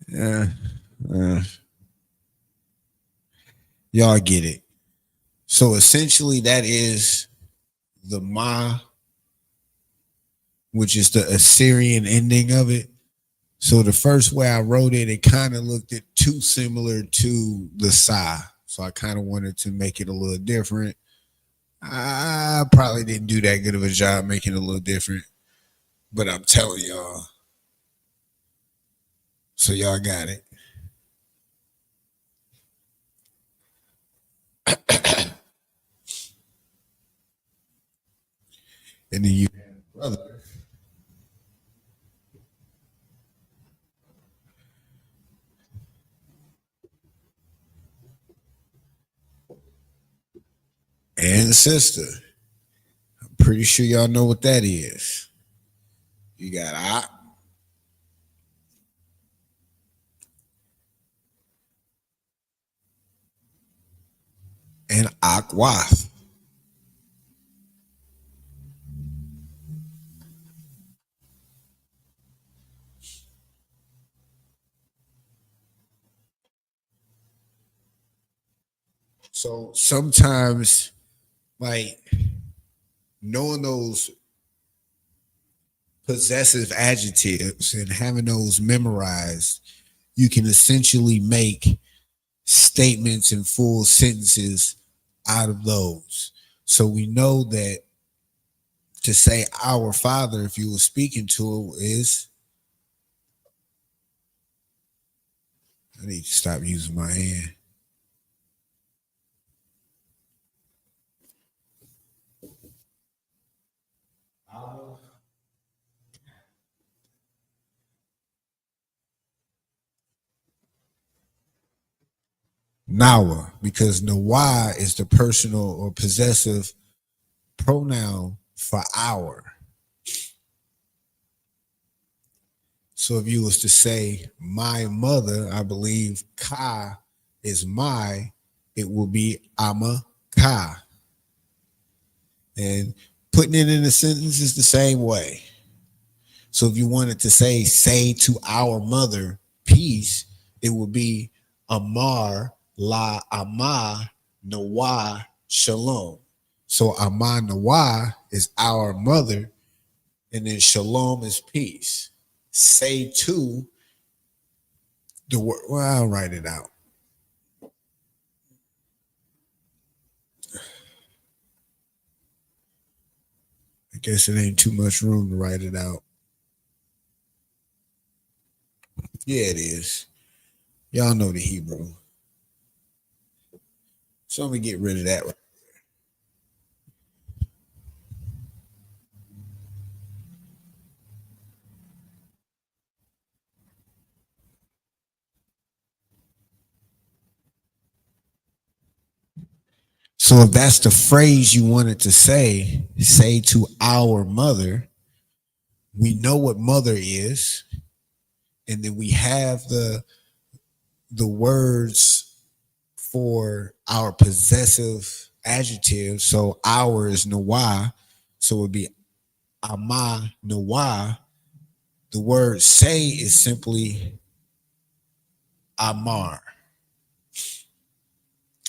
Yeah. Y'all get it. So essentially, that is the Ma, which is the Assyrian ending of it. So the first way I wrote it, it kind of looked too similar to the Sa. So I kind of wanted to make it a little different. I probably didn't do that good of a job making it a little different, but I'm telling y'all. So y'all got it. And then you have brother. And sister. I'm pretty sure y'all know what that is. You got and Akwath. So sometimes, like, knowing those possessive adjectives and having those memorized, you can essentially make statements and full sentences out of those. So we know that to say our Father, if you were speaking to it, is I need to stop using my hand. Nawa, because Nawa is the personal or possessive pronoun for our. So if you was to say my mother, I believe Ka is my, it will be Ama Ka. And putting it in a sentence is the same way. So if you wanted to say to our mother, peace, it would be Amar La Ama Nawa Shalom. So Ama Nawa is our mother, and then Shalom is peace. Say to the word, well, I'll write it out. I guess it ain't too much room to write it out. Yeah, it is. Y'all know the Hebrew. So let me get rid of that. So if that's the phrase you wanted to say to our mother, we know what mother is, and then we have the words for our possessive adjective. So our is Nawa, so it would be Ama Nawa. The word say is simply Amar.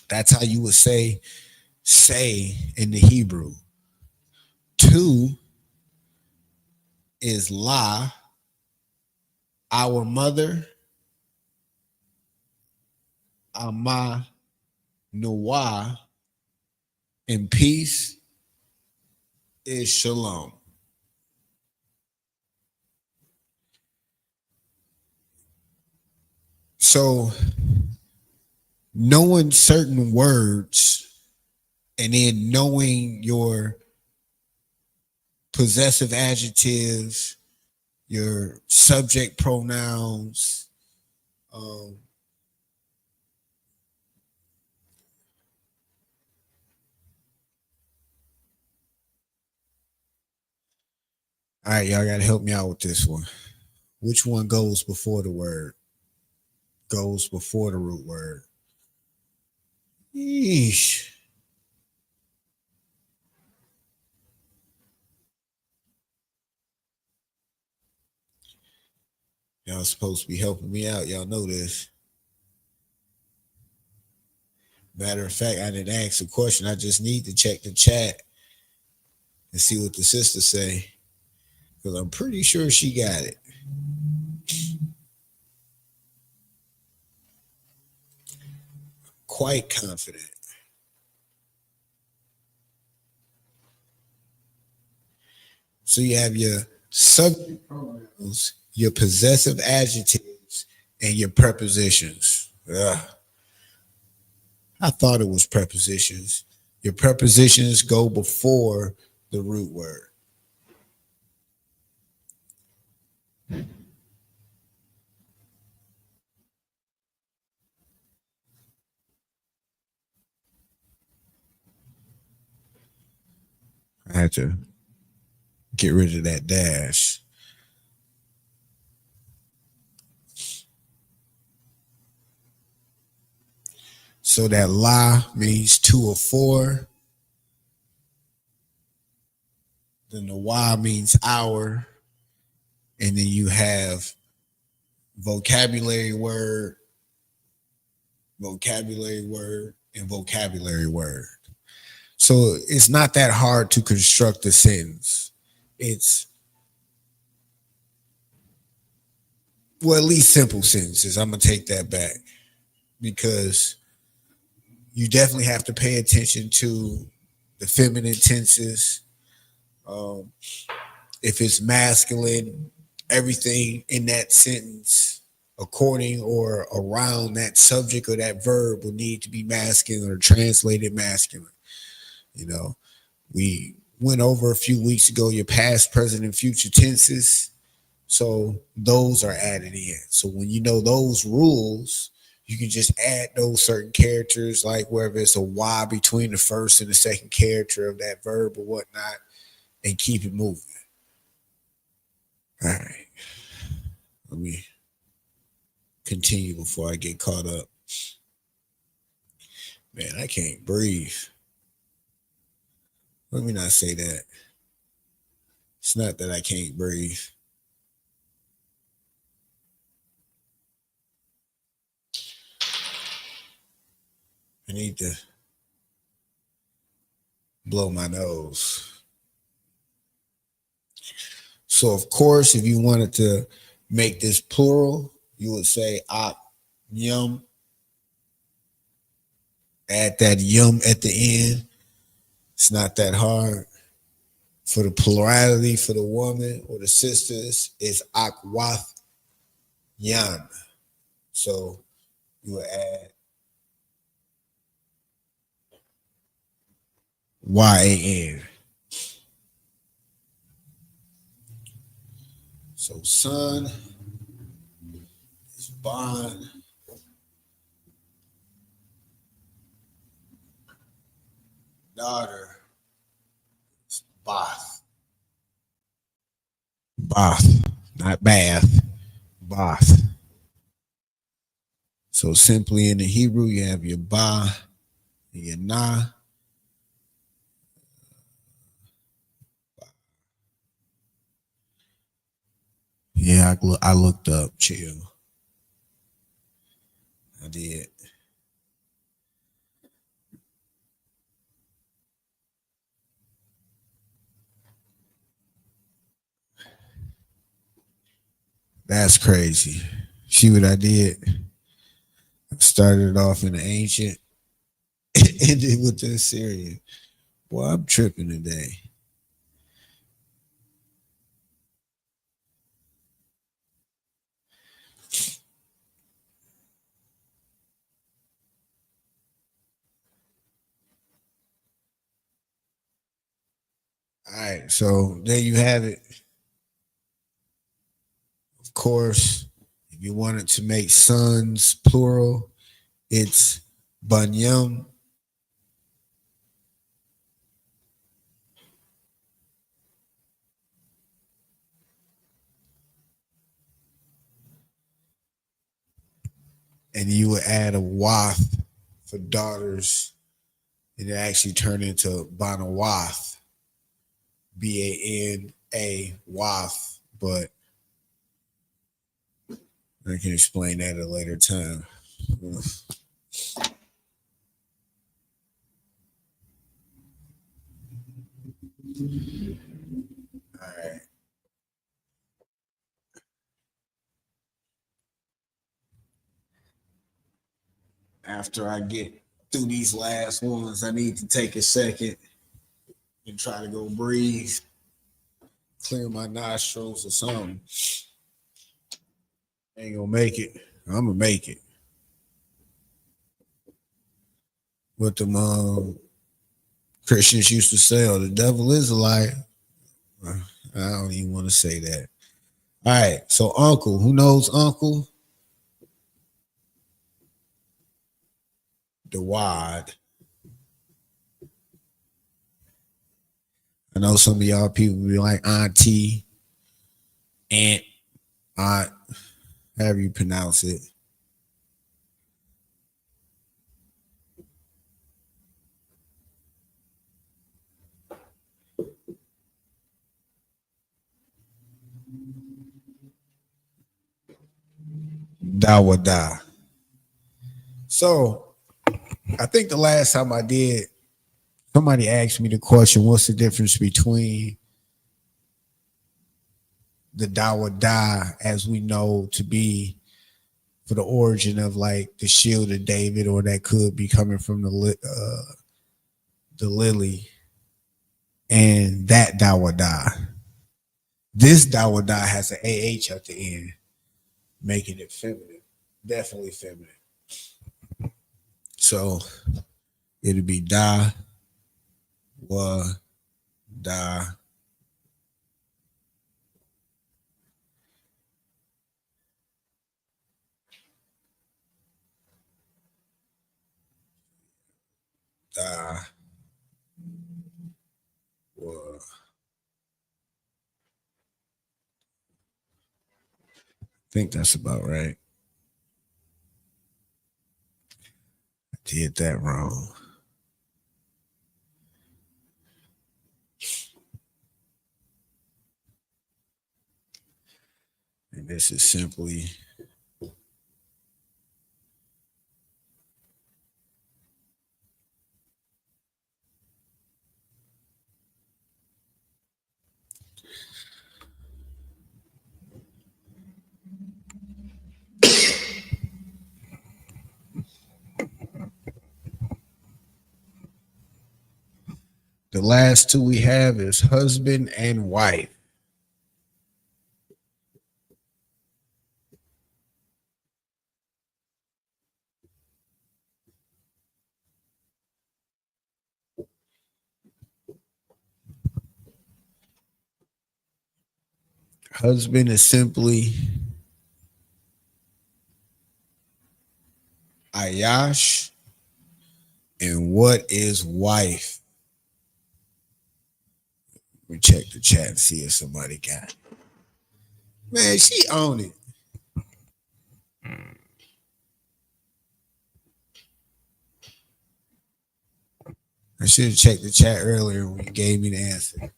That's how you would say in the Hebrew. Two is La, our mother. Ama Nawa, and peace is Shalom. So knowing certain words and then knowing your possessive adjectives, your subject pronouns, all right, y'all got to help me out with this one. Which one goes before the word? Goes before the root word? Yeesh. Y'all supposed to be helping me out. Y'all know this. Matter of fact, I didn't ask a question. I just need to check the chat and see what the sister say, because I'm pretty sure she got it. Quite confident. So you have your subject pronouns, your possessive adjectives, and your prepositions. Ugh. I thought it was prepositions. Your prepositions go before the root word. I had to get rid of that dash. So that la means two or four. Then the wa means our. And then you have vocabulary word, and vocabulary word. So it's not that hard to construct a sentence. It's, well, at least simple sentences. I'm going to take that back, because you definitely have to pay attention to the feminine tenses, If it's masculine, everything in that sentence according or around that subject or that verb will need to be masculine or translated masculine. You know, we went over a few weeks ago your past, present, and future tenses. So those are added in. So when you know those rules, you can just add those certain characters, like whether it's a Y between the first and the second character of that verb or whatnot, and keep it moving. All right. Let me continue before I get caught up. Man, I can't breathe. Let me not say that. It's not that I can't breathe. I need to blow my nose. So, of course, if you wanted to make this plural, you would say ak, yum. Add that yum at the end. It's not that hard. For the plurality, for the woman or the sisters, it's akwath yan. So you would add YAN. So son is bond. Daughter is bath. Bath, not bath. Bath. So simply in the Hebrew, you have your ba and your na. Yeah, I looked up. Chill. I did. That's crazy. See what I did? I started off in the ancient, ended with the Assyrian. Boy, I'm tripping today. All right, so there you have it. Of course, if you wanted to make sons plural, it's banyam. And you would add a wath for daughters, and it actually turned into banawath, BANA wath, but I can explain that at a later time. All right. After I get through these last ones, I need to take a second and try to go breathe, clear my nostrils or something. Ain't gonna make it. I'm gonna make it. What the Christians used to say, oh, the devil is a liar. I don't even want to say that. All right, so uncle, who knows uncle? The wad. I know some of y'all people be like auntie, aunt, however you pronounce it. Dawada. So I think the last time I did, somebody asked me the question, what's the difference between the Dawada as we know to be for the origin of like the shield of David, or that could be coming from the lily. and that Dawada. This Dawada has an AH at the end, making it feminine. Definitely feminine. So it'll be da, wa, da. Da, wa. I think that's about right. I did that wrong. And this is simply the last two we have is husband and wife. Husband is simply Ayash. And what is wife? We check the chat and see if somebody got it. Man, she own it. I should have checked the chat earlier when you gave me the answer.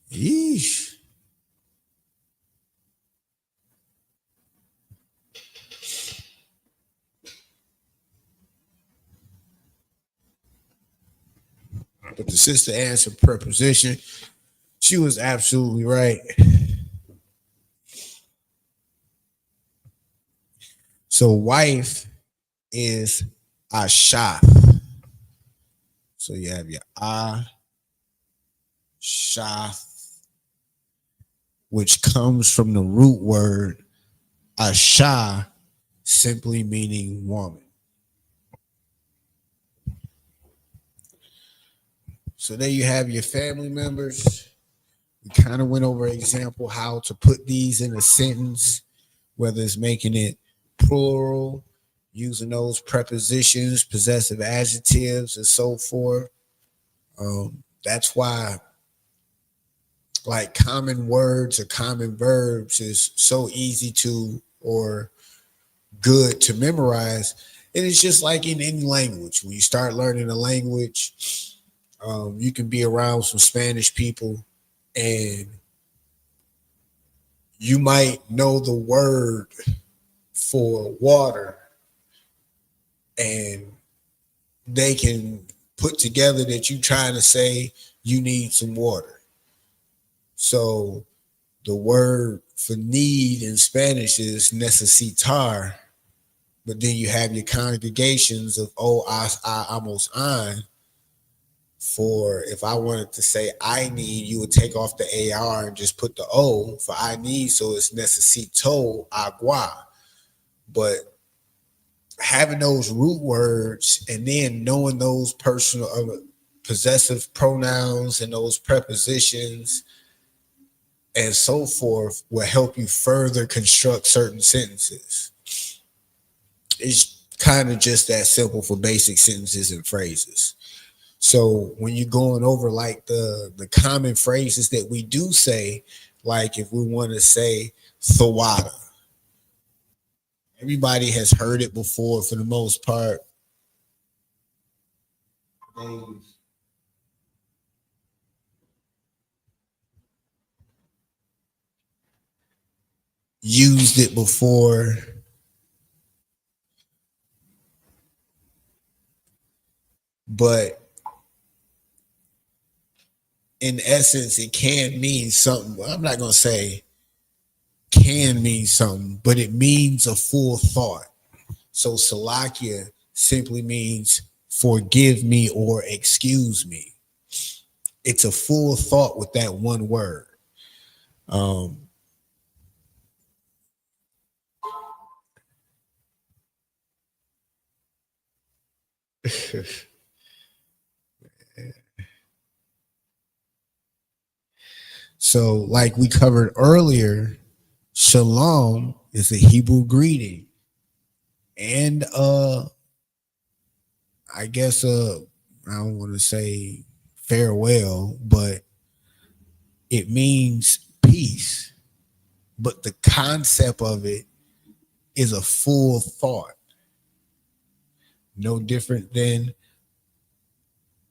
Yeesh. But the sister answered preposition. She was absolutely right. So wife is Asha. So you have your Asha, which comes from the root word Asha, simply meaning woman. So there you have your family members. We kind of went over an example how to put these in a sentence, whether it's making it plural, using those prepositions, possessive adjectives, and so forth. That's why like common words or common verbs is so easy to or good to memorize. And it's just like in any language. When you start learning a language, you can be around some Spanish people and you might know the word for water and they can put together that you trying to say you need some water. So the word for need in Spanish is necesitar, but then you have your congregations of almost on. For if I wanted to say I need, you would take off the AR and just put the O for I need, so it's necesito agua. But having those root words and then knowing those personal possessive pronouns and those prepositions and so forth will help you further construct certain sentences. It's kind of just that simple for basic sentences and phrases. So when you're going over like the common phrases that we do say, like if we want to say thawada, everybody has heard it before for the most part. Used it before. But in essence, it can mean something. I'm not going to say can mean something, but it means a full thought. So Salakia simply means forgive me or excuse me. It's a full thought with that one word. So, like we covered earlier, shalom is a Hebrew greeting. And I guess I don't want to say farewell, but it means peace. But the concept of it is a full thought. No different than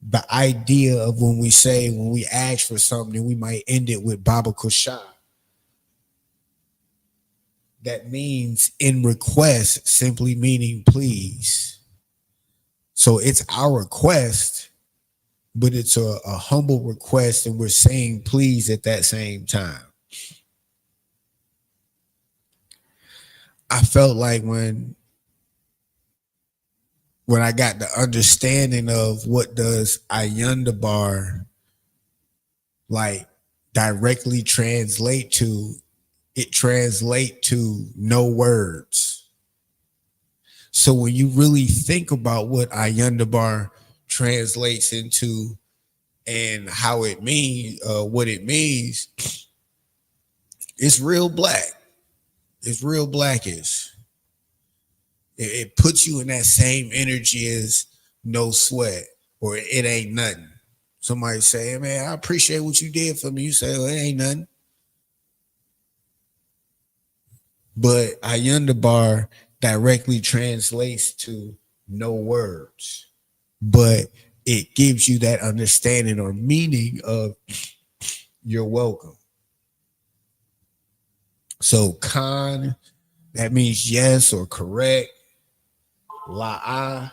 the idea of when we ask for something, we might end it with Baba Kusha. That means in request, simply meaning please. So it's our request, but it's a humble request, and we're saying please at that same time. I felt like when I got the understanding of what does Ayundabar like directly translate to, it translate to no words. So when you really think about what Ayundabar translates into and how it means, what it means, it's real black. It's real blackish. It puts you in that same energy as no sweat or it ain't nothing. Somebody say, man, I appreciate what you did for me. You say, well, it ain't nothing. But Ayundabar directly translates to no words, but it gives you that understanding or meaning of you're welcome. So Khan, that means yes or correct. La'a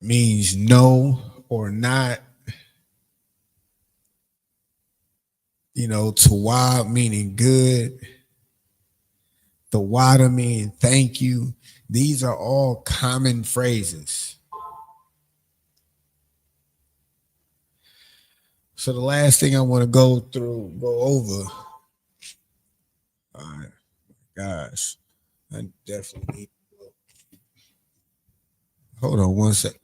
means no or not. You know, Tawa meaning good. The wada meaning thank you. These are all common phrases. So the last thing I want to go over. All right, gosh, I definitely need to go. Hold on one sec.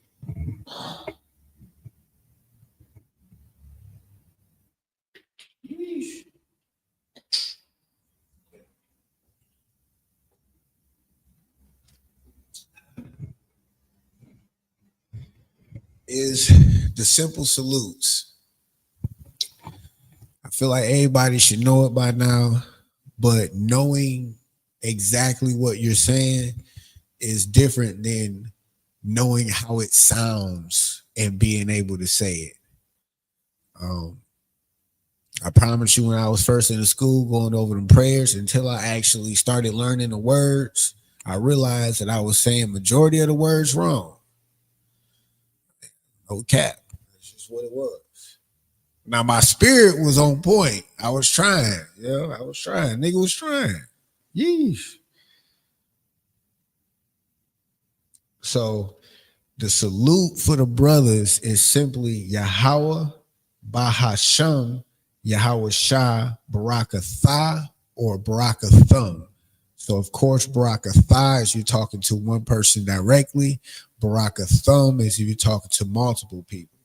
Is the simple salutes. I feel like everybody should know it by now, but knowing exactly what you're saying is different than knowing how it sounds and being able to say it. I promise you, when I was first in the school going over them prayers, until I actually started learning the words, I realized that I was saying majority of the words wrong. No cap. That's just what it was. Now my spirit was on point. I was trying. I was trying. Nigga was trying. Yeesh. So the salute for the brothers is simply Yahweh, Bahasham, Yahweh Shah, Barakatha, or Barakathum. So of course, Barakatha is you're talking to one person directly. Barakathum is if you're talking to multiple people.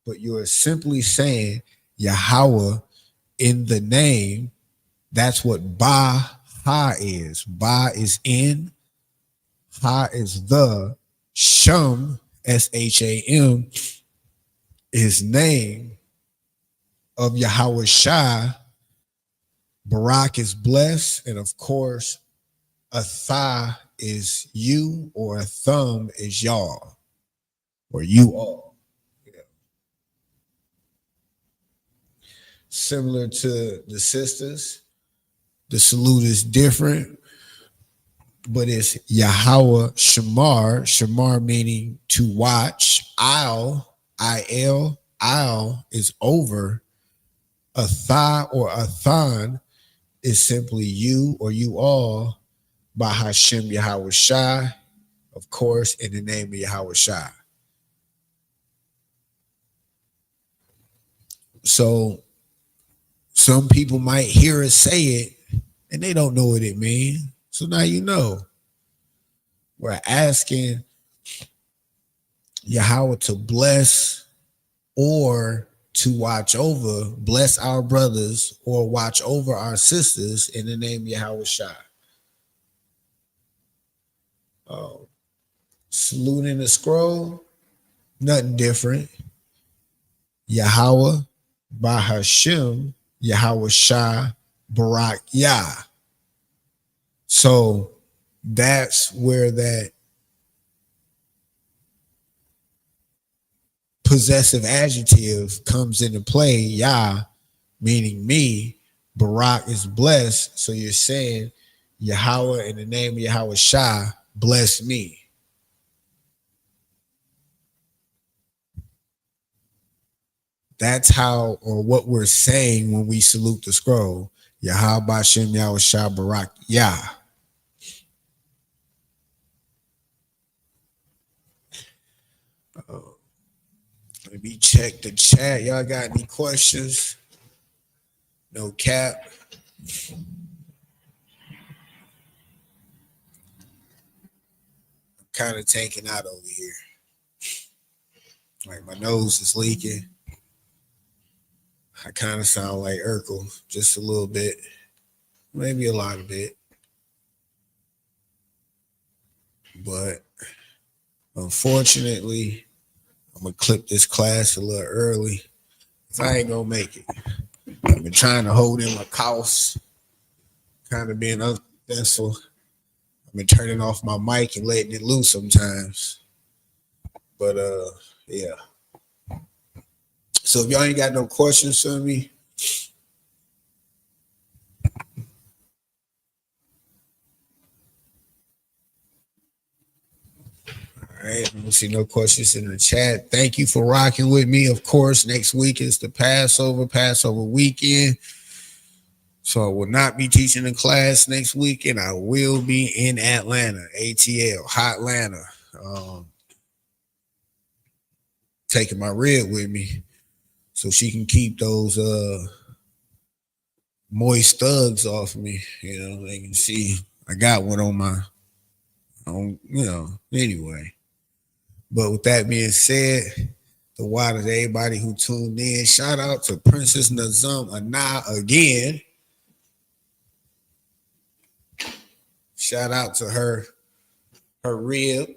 But you're simply saying Yahweh in the name. That's what Ba-ha is. Ba is in, Ha is the, Shum, S-H-A-M, is name of Yahweh Shah. Barak is blessed, and of course, a thigh is you, or a thumb is y'all, or you all. Similar to the sisters, the salute is different, but it's Yahweh Shamar, Shamar meaning to watch, Il, al is over. A tha or a than is simply you or you all by Hashem Yahweh Shai, of course, in the name of Yahweh Shai. So some people might hear us say it and they don't know what it means. So now you know. We're asking Yahweh to bless or to watch over, bless our brothers or watch over our sisters in the name of Yahweh Shai. Saluting the scroll, nothing different. Yahweh, by Hashem, Yahweh Shai, Barak Yah. So that's where that possessive adjective comes into play. Yah, meaning me. Barak is blessed. So you're saying, Yahweh, in the name of Yahweh Shai, bless me. That's how, or what we're saying when we salute the scroll. Yahweh Bashem Yahweh Shai Barak Yah. Let me check the chat. Y'all got any questions? No cap. I'm kind of tanking out over here. Like my nose is leaking. I kind of sound like Urkel, just a little bit, maybe a lot of it. But unfortunately, I'm going to clip this class a little early because I ain't going to make it. I've been trying to hold in my cough, kind of being unsuccessful. I've been turning off my mic and letting it loose sometimes. But, yeah. So if y'all ain't got no questions for me, all right, I don't see no questions in the chat. Thank you for rocking with me. Of course, next week is the Passover weekend. So I will not be teaching a class next weekend. I will be in Atlanta, ATL, Hotlanta. Taking my rib with me so she can keep those moist thugs off me. You know, they can see I got one on my own, you know, anyway. But with that being said, the water to everybody who tuned in. Shout out to Princess Nazam Ana again. Shout out to her rib.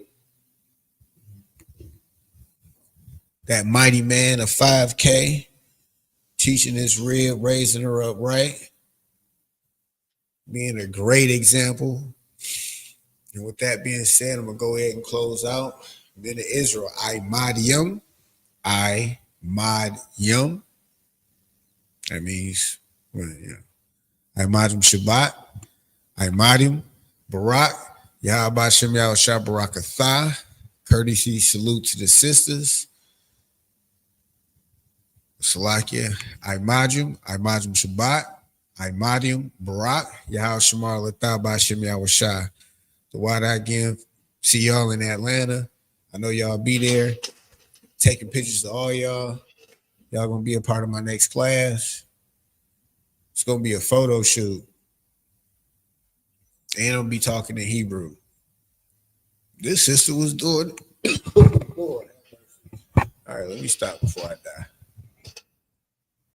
That mighty man of 5K, teaching his rib, raising her up right, being a great example. And with that being said, I'm going to go ahead and close out. Then to Israel, I Madyum. That means, well, yeah. I Madyum Shabbat, I Madyum Barak, Yahweh Shem Yahweh Shah Barak Athah. Courtesy salute to the sisters. Salakia, I Madyum Shabbat, I Madyum Barak, Yahweh Shamar Latah Bashem Yahweh Shah. The water again. See y'all in Atlanta. I know y'all be there. Taking pictures of all y'all. Y'all gonna be a part of my next class. It's gonna be a photo shoot. And I'm gonna be talking in Hebrew. This sister was doing. Lord. All right, let me stop before I die.